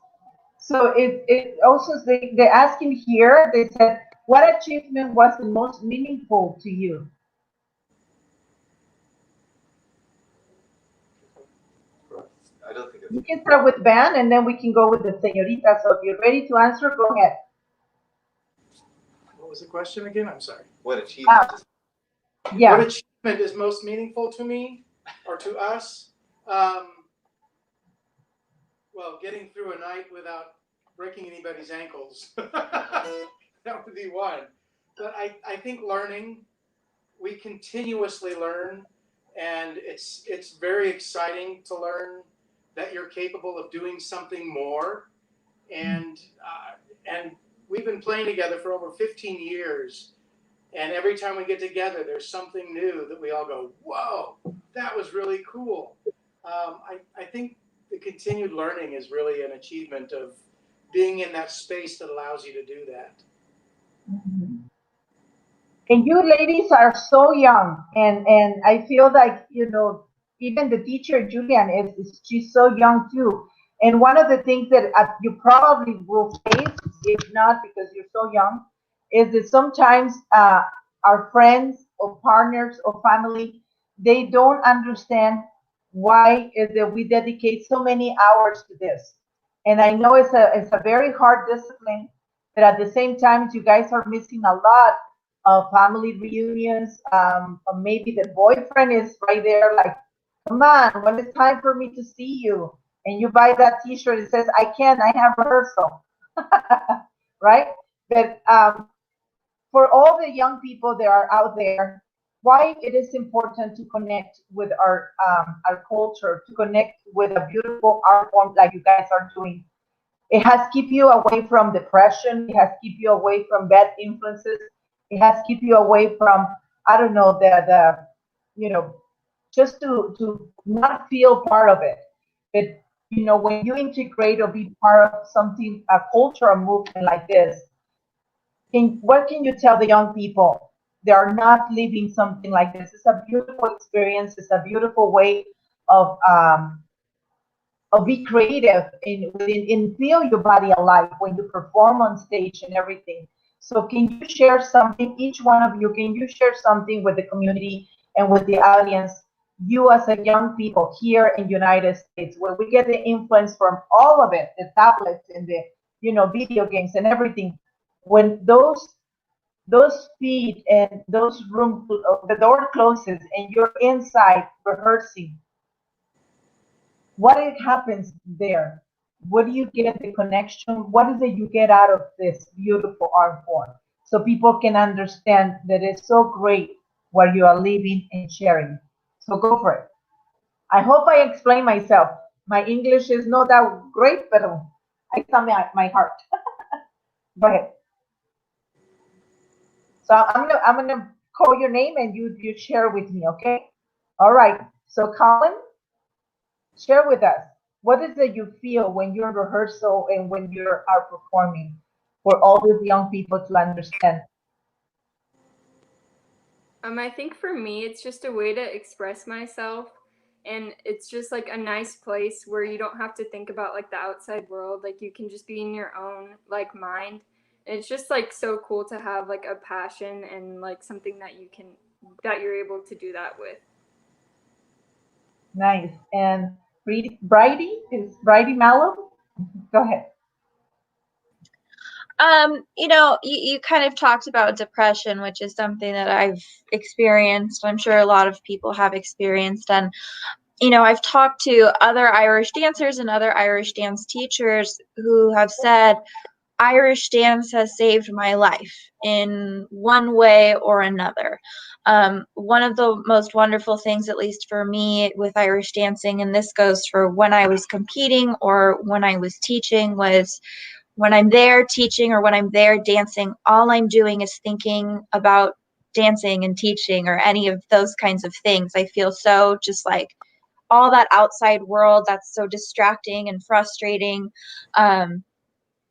So it also, they asking here, they said, what achievement was the most meaningful to you? I don't think it's. You can start with Ben and then we can go with the señorita. So if you're ready to answer, go ahead. What was the question again? I'm sorry. What achievement? Yeah. What achievement is most meaningful to me or to us? Well, getting through a night without breaking anybody's ankles. That would be one. But I think learning, we continuously learn, and it's very exciting to learn that you're capable of doing something more. And we've been playing together for over 15 years. And every time we get together, there's something new that we all go, whoa, that was really cool. I think the continued learning is really an achievement of being in that space that allows you to do that. And you ladies are so young, and I feel like, even the teacher Julian she's so young too. And one of the things that you probably will face, if not because you're so young, is that sometimes our friends or partners or family, they don't understand why is that we dedicate so many hours to this. And I know it's a very hard discipline, but at the same time, you guys are missing a lot of family reunions. Or maybe the boyfriend is right there, like, come on, when it's time for me to see you, and you buy that T-shirt that says, I can't, I have rehearsal, right? But for all the young people that are out there, why it is important to connect with our culture, to connect with a beautiful art form like you guys are doing. It has keep you away from depression. It has keep you away from bad influences. It has keep you away from, I don't know, just to not feel part of it. But when you integrate or be part of something, a culture, a movement like this, what can you tell the young people? They are not living something like this. It's a beautiful experience. It's a beautiful way of be creative and feel your body alive when you perform on stage and everything. So can you share something, each one of you, can you share something with the community and with the audience, you as a young people here in the United States, where we get the influence from all of it, the tablets and the video games and everything, when those feet and those rooms, the door closes and you're inside rehearsing, what happens there? What do you get the connection? What is it you get out of this beautiful art form? So people can understand that it's so great what you are living and sharing. So go for it. I hope I explain myself. My English is not that great, but I saw my heart. Go ahead. So I'm gonna call your name and you share with me, okay? All right. So Colin, share with us, what is it you feel when you're in rehearsal and when you are performing, for all these young people to understand? I think for me, it's just a way to express myself, and it's just like a nice place where you don't have to think about like the outside world. Like you can just be in your own like mind. And it's just like so cool to have like a passion and like something that you're able to do that with. Nice. And Brady Mallon? Go ahead. You kind of talked about depression, which is something that I've experienced. I'm sure a lot of people have experienced. And, I've talked to other Irish dancers and other Irish dance teachers who have said, Irish dance has saved my life in one way or another. One of the most wonderful things, at least for me, with Irish dancing, and this goes for when I was competing or when I was teaching, was when I'm there teaching or when I'm there dancing, all I'm doing is thinking about dancing and teaching or any of those kinds of things. I feel so just like all that outside world that's so distracting and frustrating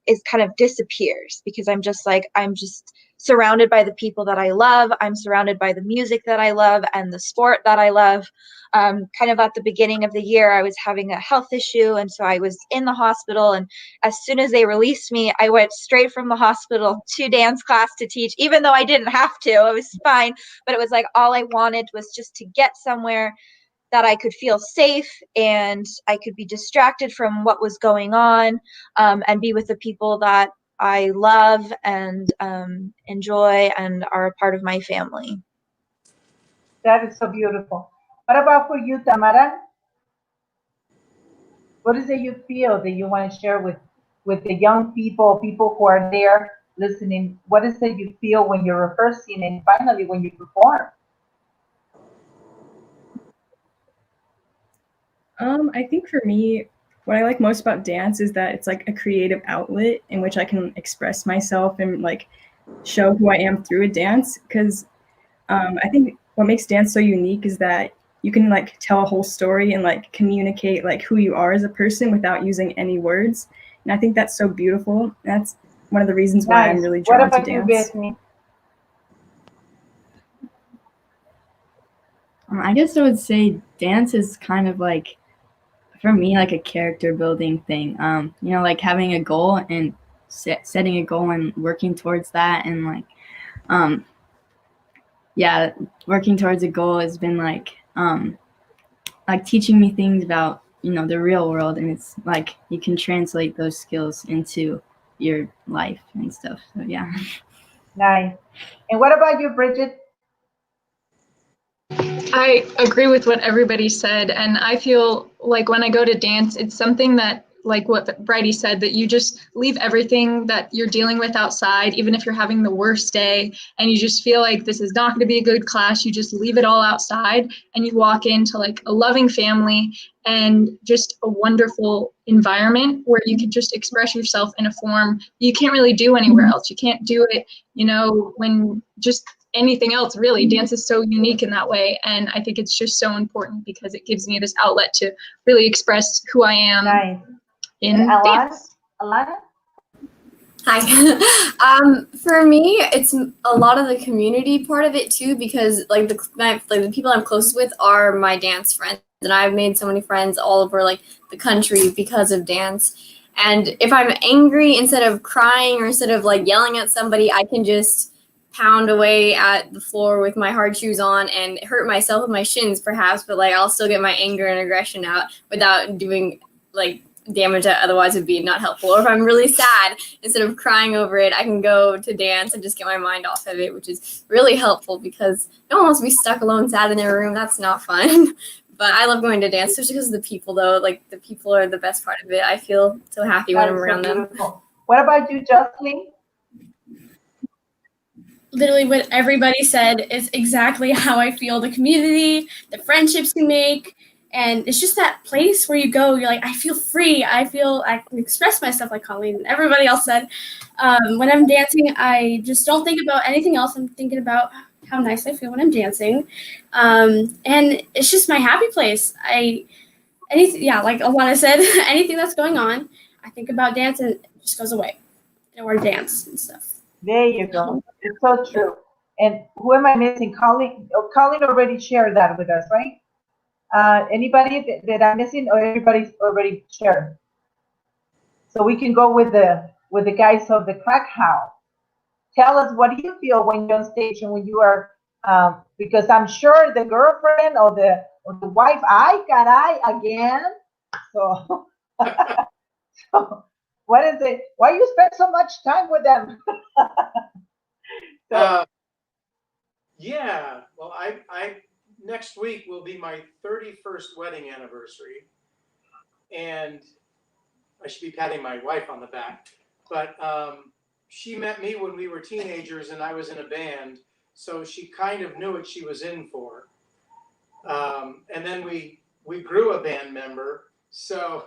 is kind of disappears, because I'm just surrounded by the people that I love. I'm surrounded by the music that I love and the sport that I love. Kind of at the beginning of the year, I was having a health issue, and so I was in the hospital, and as soon as they released me, I went straight from the hospital to dance class to teach, even though I didn't have to. It was fine, but it was like all I wanted was just to get somewhere that I could feel safe and I could be distracted from what was going on, and be with the people that I love and enjoy and are a part of my family. That is so beautiful. What about for you, Tamara? What is it you feel that you want to share with the young people who are there listening? What is it you feel when you're rehearsing and finally when you perform? I think for me, what I like most about dance is that it's like a creative outlet in which I can express myself and like show who I am through a dance. Because I think what makes dance so unique is that you can like tell a whole story and like communicate like who you are as a person without using any words. And I think that's so beautiful. That's one of the reasons why I'm really What drawn to about you, dance. Bethany? I guess I would say dance is kind of like, for me, like a character building thing. You know, like having a goal and setting a goal and working towards that, and like, yeah, working towards a goal has been like teaching me things about, you know, the real world, and it's like you can translate those skills into your life and stuff. So yeah. Nice. And what about you, Bridget? I agree with what everybody said, and I feel like when I go to dance, it's something that, like what Brady said, that you just leave everything that you're dealing with outside, even if you're having the worst day and you just feel like this is not going to be a good class, you just leave it all outside and you walk into like a loving family and just a wonderful environment where you can just express yourself in a form you can't really do anywhere else. You can't do it, you know, when just anything else really. Dance is so unique in that way, and I think it's just so important because it gives me this outlet to really express who I am. Nice. In dance. Alana? Hi. For me, it's a lot of the community part of it too, because like the people I'm closest with are my dance friends, and I've made so many friends all over like the country because of dance. And if I'm angry, instead of crying or instead of like yelling at somebody, I can just pound away at the floor with my hard shoes on and hurt myself with my shins perhaps, but like I'll still get my anger and aggression out without doing like damage that otherwise would be not helpful. Or if I'm really sad, instead of crying over it, I can go to dance and just get my mind off of it, which is really helpful because no one wants to be stuck alone sad in their room. That's not fun. But I love going to dance, especially because of the people though. Like the people are the best part of it. I feel so happy when I'm around them. What about you, Jocelyn? Literally what everybody said is exactly how I feel. The community, the friendships you make, and it's just that place where you go, you're like, I feel free. I feel I can express myself, like Colleen and everybody else said. When I'm dancing, I just don't think about anything else. I'm thinking about how nice I feel when I'm dancing. And it's just my happy place. Like Alana said, anything that's going on, I think about dance and it just goes away. Or dance and stuff. There you go. It's so true. And who am I missing? Colleen. Oh, Colleen already shared that with us, right? Anybody that I'm missing, or everybody's already shared? So we can go with the guys of the Crack House. Tell us, what do you feel when you're on stage and when you are? Because I'm sure the girlfriend or the wife, again. So, so what is it? Why you spend so much time with them? Yeah, well, I next week will be my 31st wedding anniversary, and I should be patting my wife on the back, but she met me when we were teenagers and I was in a band, so she kind of knew what she was in for. And then we grew a band member, so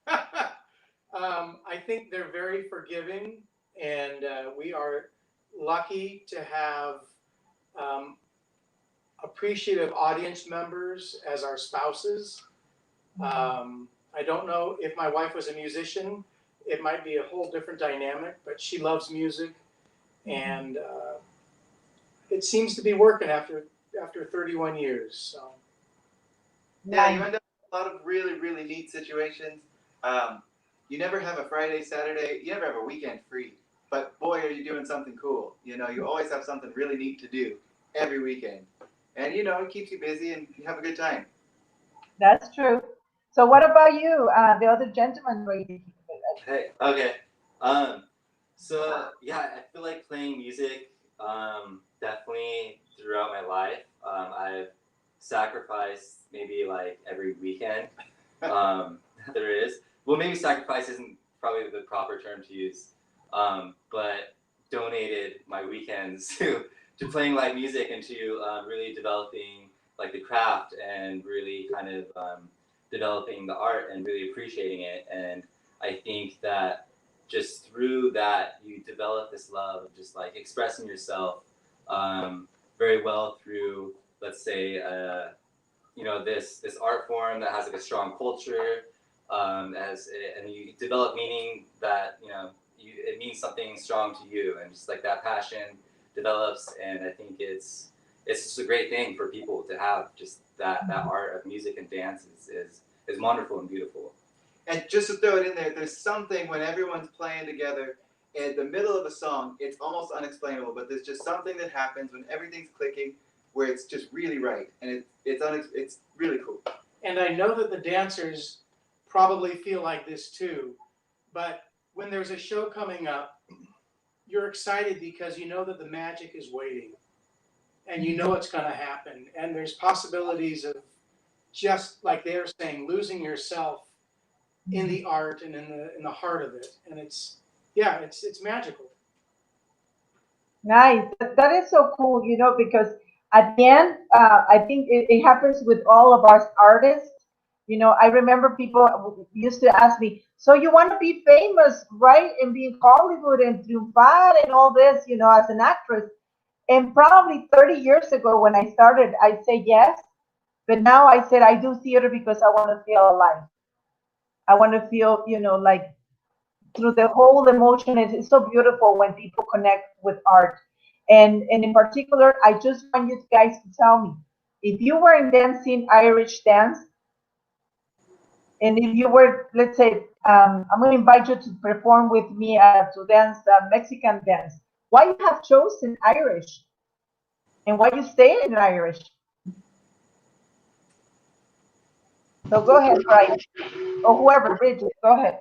I think they're very forgiving, and we are lucky to have appreciative audience members as our spouses. I don't know if my wife was a musician, it might be a whole different dynamic, but she loves music, and it seems to be working after 31 years. So. Yeah, you end up with a lot of really, really neat situations. You never have a Friday, Saturday, you never have a weekend free, but boy, are you doing something cool. You know, you always have something really neat to do every weekend. And, you know, it keeps you busy and you have a good time. That's true. So what about you, the other gentleman, Brady? Hey, okay. So yeah, I feel like playing music, definitely throughout my life. I've sacrificed maybe like every weekend. There is. Well, maybe sacrifice isn't probably the proper term to use. But donated my weekends to playing live music and to really developing like the craft and really kind of developing the art and really appreciating it. And I think that just through that, you develop this love of just like expressing yourself very well through, let's say, you know, this art form that has like a strong culture, and you develop meaning that, you know, it means something strong to you, and just like that passion develops. And I think it's just a great thing for people to have. Just that art of music and dance is wonderful and beautiful. And just to throw it in there, there's something when everyone's playing together in the middle of a song, it's almost unexplainable, but there's just something that happens when everything's clicking where it's just really right. And it's really cool. And I know that the dancers probably feel like this too, but when there's a show coming up, you're excited because you know that the magic is waiting and you know it's going to happen. And there's possibilities of, just like they're saying, losing yourself in the art and in the heart of it. And it's magical. Nice. That is so cool, you know, because at the end, I think it happens with all of us artists. You know, I remember people used to ask me, so you want to be famous, right? And be in Hollywood and triunfar and all this, you know, as an actress. And probably 30 years ago when I started, I'd say yes. But now I said I do theater because I want to feel alive. I want to feel, you know, like through the whole emotion. It's so beautiful when people connect with art. And in particular, I just want you guys to tell me if you were in dancing Irish dance, and if you were, let's say, I'm going to invite you to perform with me to dance Mexican dance, why you have chosen Irish and why you stay in Irish? So go ahead, Brian, or whoever, Bridget, go ahead.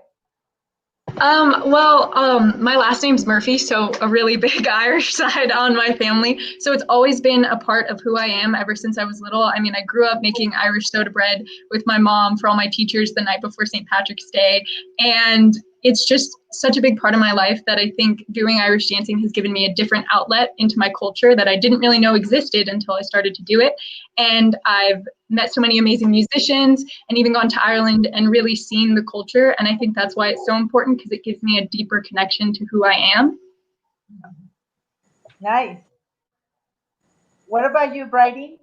My last name's Murphy, so a really big Irish side on my family. So it's always been a part of who I am ever since I was little. I mean, I grew up making Irish soda bread with my mom for all my teachers the night before St. Patrick's Day. And it's just such a big part of my life that I think doing Irish dancing has given me a different outlet into my culture that I didn't really know existed until I started to do it. And I've met so many amazing musicians and even gone to Ireland and really seen the culture. And I think that's why it's so important, because it gives me a deeper connection to who I am. Nice. What about you, Brady?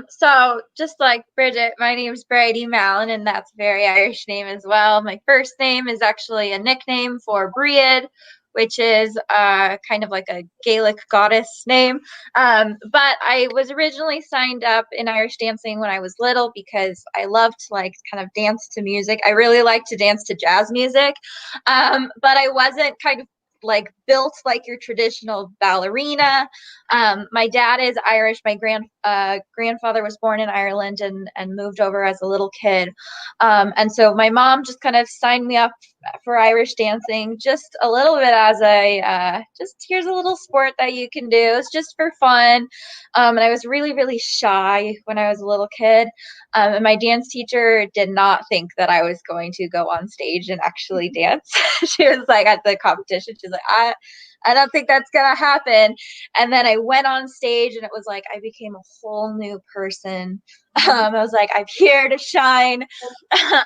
So just like Bridget, my name is Brady Mallon, and that's a very Irish name as well. My first name is actually a nickname for Bríd, which is kind of like a Gaelic goddess name. But I was originally signed up in Irish dancing when I was little because I loved to like kind of dance to music. I really like to dance to jazz music, but I wasn't kind of like built like your traditional ballerina. My dad is Irish. My grandfather was born in Ireland and moved over as a little kid. And so my mom just kind of signed me up for Irish dancing just a little bit as just here's a little sport that you can do. It's just for fun. And I was really, really shy when I was a little kid. And my dance teacher did not think that I was going to go on stage and actually dance. She was like at the competition, she's like, I don't think that's going to happen. And then I went on stage and it was like I became a whole new person. I was like, I'm here to shine.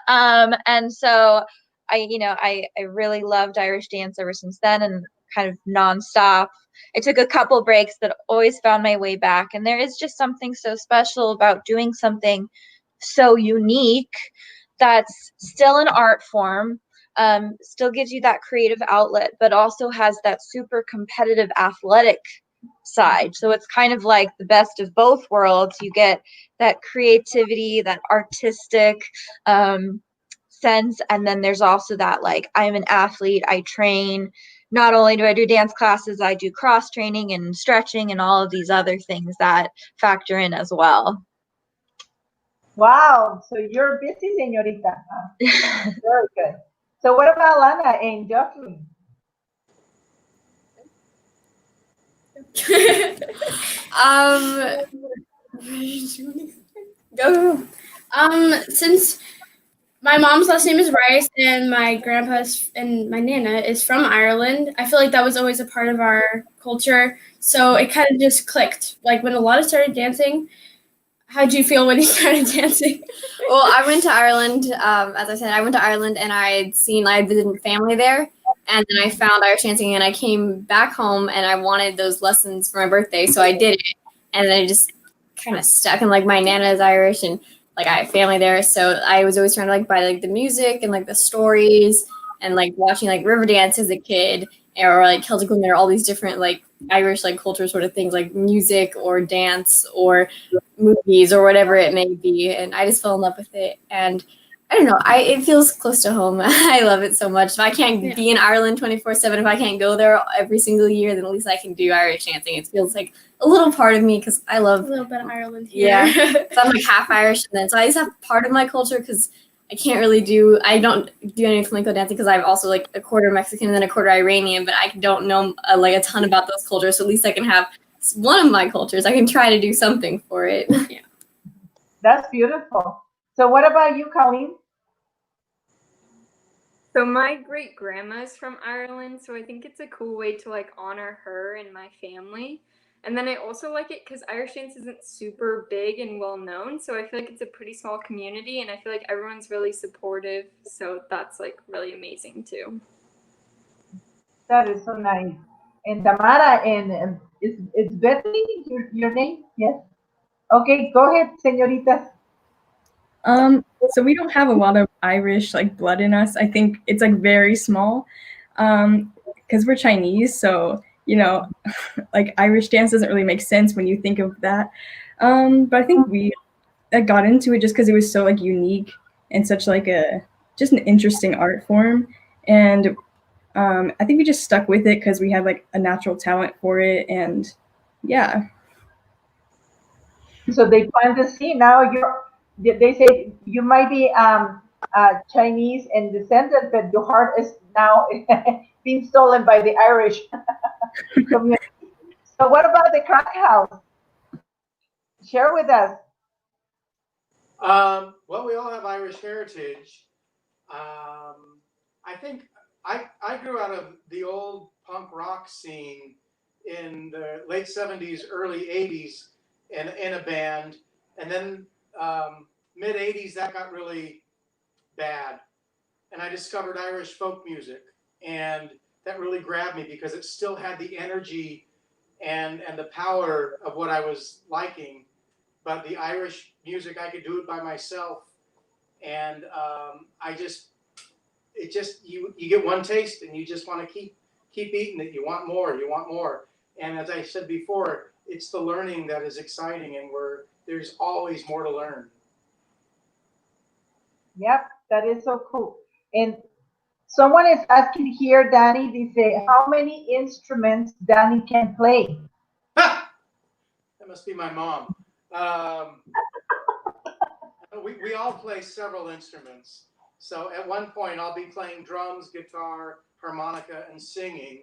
And so I really loved Irish dance ever since then, and kind of nonstop. I took a couple breaks, but always found my way back. And there is just something so special about doing something so unique that's still an art form, still gives you that creative outlet, but also has that super competitive athletic side. So it's kind of like the best of both worlds. You get that creativity, that artistic sense, and then there's also that, like, I'm an athlete, I train. Not only do I do dance classes, I do cross training and stretching and all of these other things that factor in as well. Wow, so you're busy, señorita. Very good. So what about Lana and Jocelyn? Go. Since my mom's last name is Rice and my grandpa's and my nana is from Ireland, I feel like that was always a part of our culture. So it kind of just clicked. Like when Alana started dancing, how'd you feel when you started dancing? Well, I went to Ireland. As I said, I went to Ireland and I had visited family there. And then I found Irish dancing and I came back home and I wanted those lessons for my birthday. So I did it. And then I just kind of stuck. And like my nana is Irish and like I have family there. So I was always trying to like buy like the music and like the stories and like watching like Riverdance as a kid or like Celtic Women or all these different like Irish like culture sort of things like music or dance or movies or whatever it may be. And I just fell in love with it. And I don't know, it feels close to home. I love it so much. If I can't be in Ireland 24/7, if I can't go there every single year, then at least I can do Irish dancing. It feels like a little part of me because I love a little bit of Ireland here. Yeah, so I'm like half Irish, and then so I just have part of my culture because I don't do any flamenco dancing because I'm also like a quarter Mexican and then a quarter Iranian, but I don't know like a ton about those cultures. So at least I can have one of my cultures. I can try to do something for it. Yeah. That's beautiful. So what about you, Colleen? So my great grandma is from Ireland, so I think it's a cool way to like honor her and my family. And then I also like it because Irish dance isn't super big and well known, so I feel like it's a pretty small community, and I feel like everyone's really supportive, so that's like really amazing too. That is so nice. And Tamara, and it's Bethany, your name? Yes. Okay, go ahead, señorita. So we don't have a lot of Irish like blood in us. I think it's like very small, because we're Chinese. So like Irish dance doesn't really make sense when you think of that. But I think we got into it just because it was so like unique and such like just an interesting art form. And I think we just stuck with it because we had like a natural talent for it. And yeah. So they plant the seed. Now they say you might be Chinese and descendant, but your heart is now being stolen by the Irish community. So what about the crack house? Share with us. Well, we all have Irish heritage. I think I grew out of the old punk rock scene in the late 70s, early 80s in a band. And then mid 80s, that got really bad. And I discovered Irish folk music. And that really grabbed me because it still had the energy and the power of what I was liking. But the Irish music, I could do it by myself. And you get one taste and you just want to keep eating it. You want more. And as I said before, it's the learning that is exciting, and there's always more to learn. Yep, that is so cool. And someone is asking here, Danny, they say, how many instruments Danny can play? That must be my mom. We all play several instruments. So at one point, I'll be playing drums, guitar, harmonica, and singing,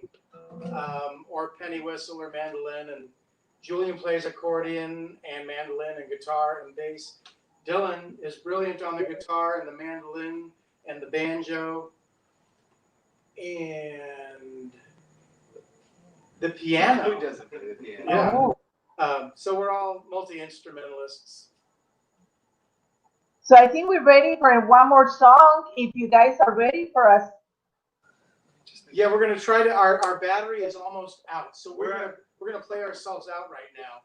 or penny whistle or mandolin. And Julian plays accordion and mandolin and guitar and bass. Dylan is brilliant on the guitar and the mandolin and the banjo and the piano. Who doesn't play the piano? Oh. So we're all multi-instrumentalists. So I think we're ready for one more song. If you guys are ready for us. Yeah, we're gonna try to. Our battery is almost out, so we're gonna play ourselves out right now.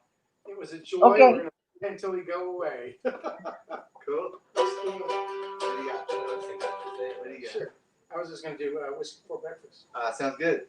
It was a joy. Okay. We're gonna play until we go away. Cool. What do you got? What do you got? Sure. I was just gonna do whiskey before breakfast. Sounds good.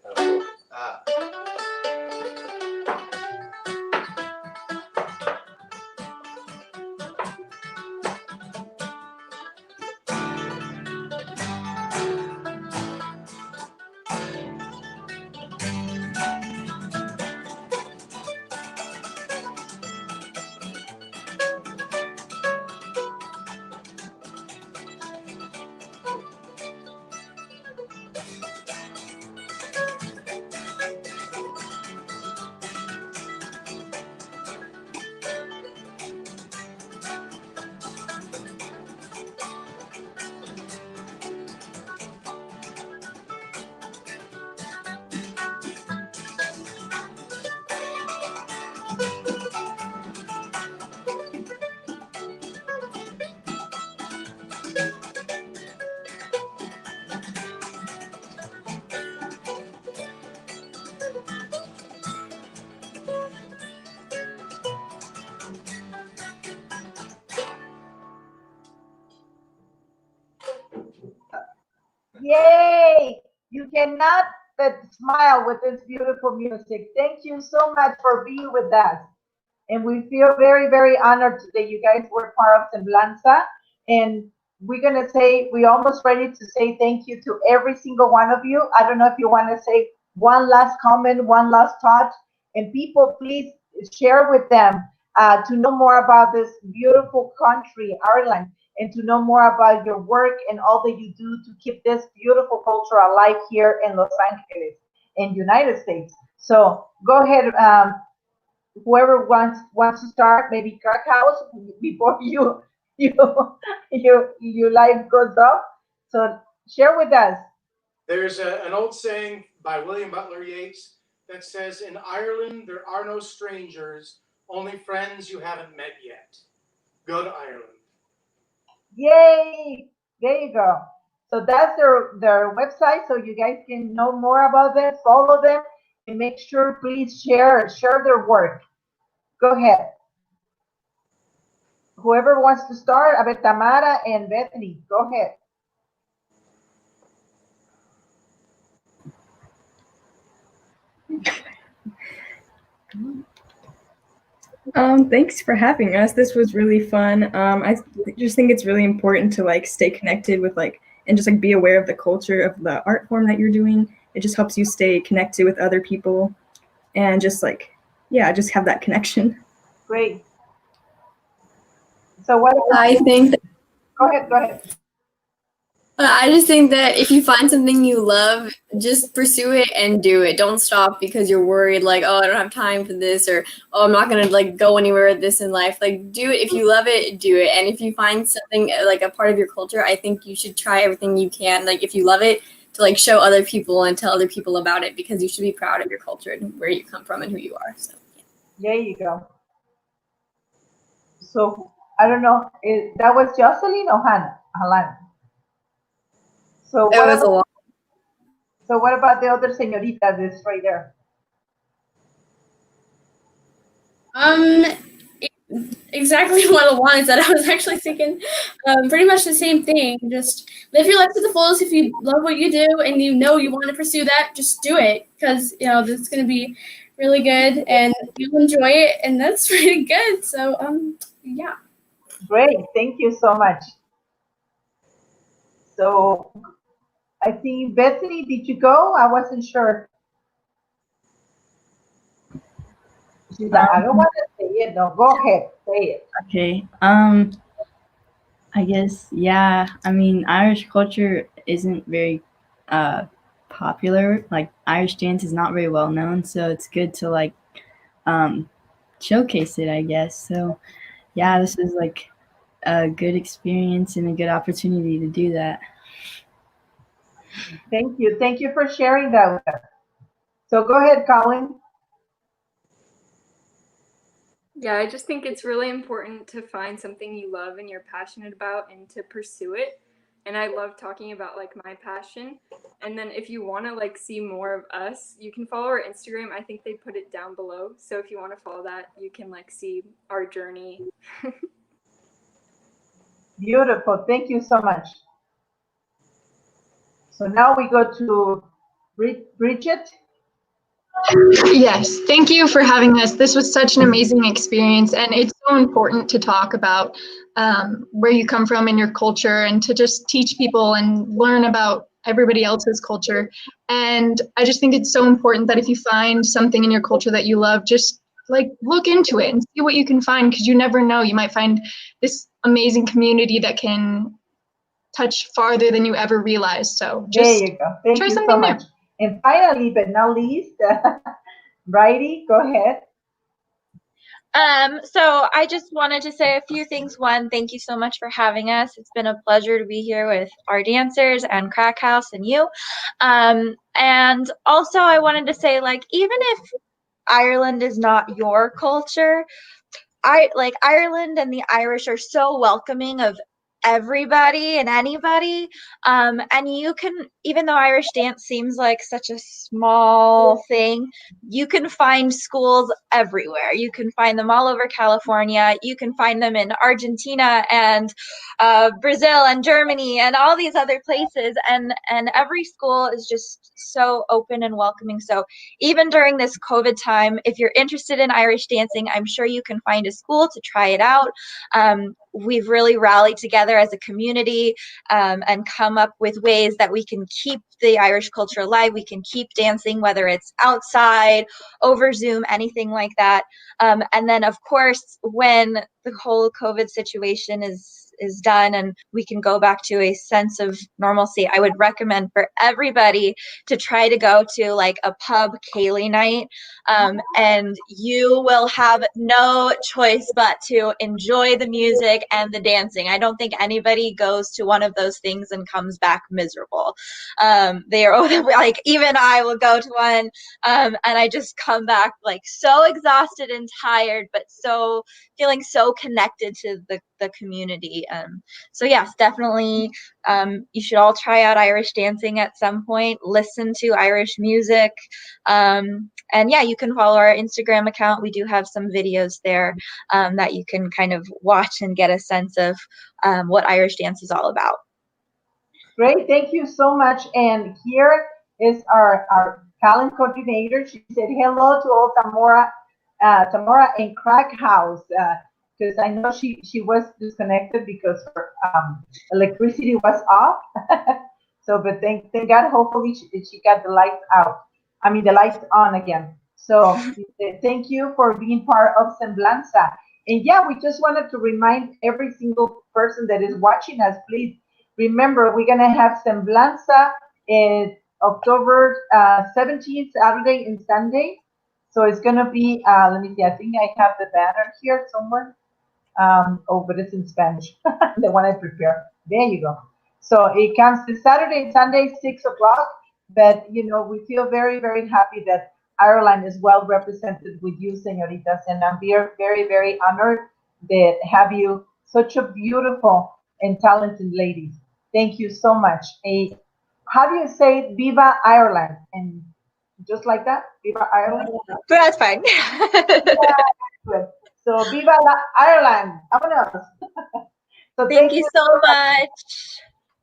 Yay! You cannot but smile with this beautiful music. Thank you so much for being with us. And we feel very, very honored today. You guys were part of Semblanza. And we're going to say, we're almost ready to say thank you to every single one of you. I don't know if you want to say one last comment, one last thought. And people, please share with them to know more about this beautiful country, Ireland, and to know more about your work and all that you do to keep this beautiful culture alive here in Los Angeles, in United States. So go ahead, whoever wants to start, maybe Crack House before your life goes off. So share with us. There's an old saying by William Butler Yeats that says, "In Ireland there are no strangers, only friends you haven't met yet." Go to Ireland. Yay! There you go. So that's their website, so you guys can know more about them, follow them, and make sure please share their work. Go ahead. Whoever wants to start, I bet Tamara and Bethany. Go ahead. Thanks for having us. This was really fun. I just think it's really important to like stay connected with and just like be aware of the culture of the art form that you're doing. It just helps you stay connected with other people and just just have that connection. Great. So what about I think go ahead. I just think that if you find something you love, just pursue it and do it. Don't stop because you're worried, like, oh, I don't have time for this, or oh, I'm not gonna like go anywhere with this in life. Like, do it. If you love it, do it. And if you find something like a part of your culture, I think you should try everything you can. Like, if you love it, to like show other people and tell other people about it, because you should be proud of your culture and where you come from and who you are. So there you go. So I don't know, that was Jocelyn or Hannah? So it was a lot. So what about the other señorita that's right there? Exactly what Alana said. I was actually thinking pretty much the same thing. Just live your life to the fullest. If you love what you do and you know you want to pursue that, just do it, because this is going to be really good and you'll enjoy it, and that's really good. So yeah. Great, thank you so much. So I think Bethany, did you go? I wasn't sure. She's like, I don't want to say it. No, go ahead, say it. Okay. I guess, yeah. I mean, Irish culture isn't very popular. Like, Irish dance is not very well known, so it's good to like showcase it, I guess. So, yeah, this is like a good experience and a good opportunity to do that. Thank you for sharing that with us. So go ahead, Colleen. Yeah, I just think it's really important to find something you love and you're passionate about and to pursue it. and I love talking about like my passion. And then if you want to like see more of us, you can follow our Instagram. I think they put it down below. So if you want to follow that, you can like see our journey. Beautiful. Thank you so much. So now we go to Bridget. Yes, thank you for having us. This was such an amazing experience, and it's so important to talk about where you come from in your culture and to just teach people and learn about everybody else's culture. And I just think it's so important that if you find something in your culture that you love, just like look into it and see what you can find, because you never know. You might find this amazing community that can touch farther than you ever realized. So just there you go. Thank try you something so much. New. And finally, but not least, Brady, go ahead. So I just wanted to say a few things. One, thank you so much for having us. It's been a pleasure to be here with our dancers and Crack House and you. And also I wanted to say, like, even if Ireland is not your culture, Ireland and the Irish are so welcoming of everybody and anybody. And you can, even though Irish dance seems like such a small thing, you can find schools everywhere. You can find them all over California. You can find them in Argentina and Brazil and Germany and all these other places. And every school is just so open and welcoming. So even during this COVID time, if you're interested in Irish dancing, I'm sure you can find a school to try it out. We've really rallied together as a community and come up with ways that we can keep the Irish culture alive. We can keep dancing, whether it's outside, over Zoom, anything like that. And then, of course, when the whole COVID situation is done and we can go back to a sense of normalcy, I would recommend for everybody to try to go to like a pub Cayley night, and you will have no choice but to enjoy the music and the dancing. I don't think anybody goes to one of those things and comes back miserable. They are like, even I will go to one and I just come back like so exhausted and tired, but so feeling so connected to the community. So yes, definitely you should all try out Irish dancing at some point, listen to Irish music, and yeah, you can follow our Instagram account. We do have some videos there that you can kind of watch and get a sense of what Irish dance is all about. Great, thank you so much. And here is our talent coordinator. She said hello to all Tamara and Crack House, because I know she was disconnected because her electricity was off. So, but thank God, hopefully she got the lights out. I mean, the lights on again. So thank you for being part of Semblanza. And yeah, we just wanted to remind every single person that is watching us, please remember, we're going to have Semblanza in October 17th, Saturday and Sunday. So it's going to be, let me see, I think I have the banner here somewhere. Oh, but it's in Spanish, the one I prepared. There you go. So it comes this Saturday and Sunday, 6 o'clock. But, you know, we feel very, very happy that Ireland is well represented with you, senoritas. And I'm very, very honored that have you, such a beautiful and talented ladies. Thank you so much. How do you say Viva Ireland? And just like that, Viva Ireland? That's fine. Yeah, so Viva Ireland. Vámonos. So thank you so much.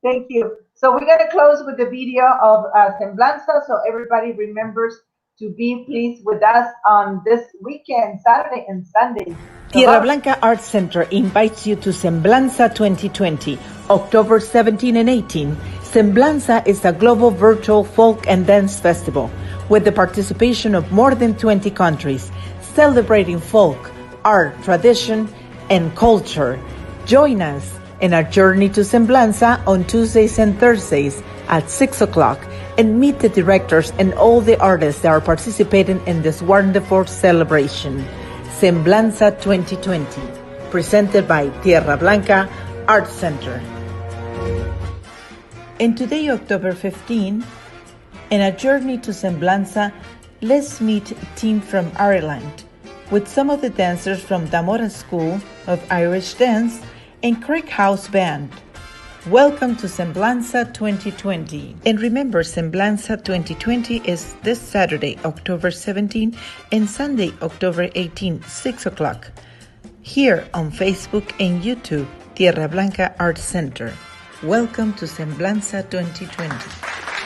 Thank you. So we're going to close with the video of Semblanza, so everybody remembers to be pleased with us on this weekend, Saturday and Sunday. Tierra Blanca Arts Center invites you to Semblanza 2020, October 17 and 18. Semblanza is a global virtual folk and dance festival with the participation of more than 20 countries, celebrating folk, art, tradition, and culture. Join us in our journey to Semblanza on Tuesdays and Thursdays at 6 o'clock and meet the directors and all the artists that are participating in this wonderful celebration. Semblanza 2020, presented by Tierra Blanca Arts Center. And today, October 15, in a journey to Semblanza, let's meet a team from Ireland with some of the dancers from Tamara School of Irish Dance and Crack House Band. Welcome to Semblanza 2020. And remember, Semblanza 2020 is this Saturday, October 17, and Sunday, October 18, 6 o'clock. Here on Facebook and YouTube, Tierra Blanca Arts Center. Welcome to Semblanza 2020.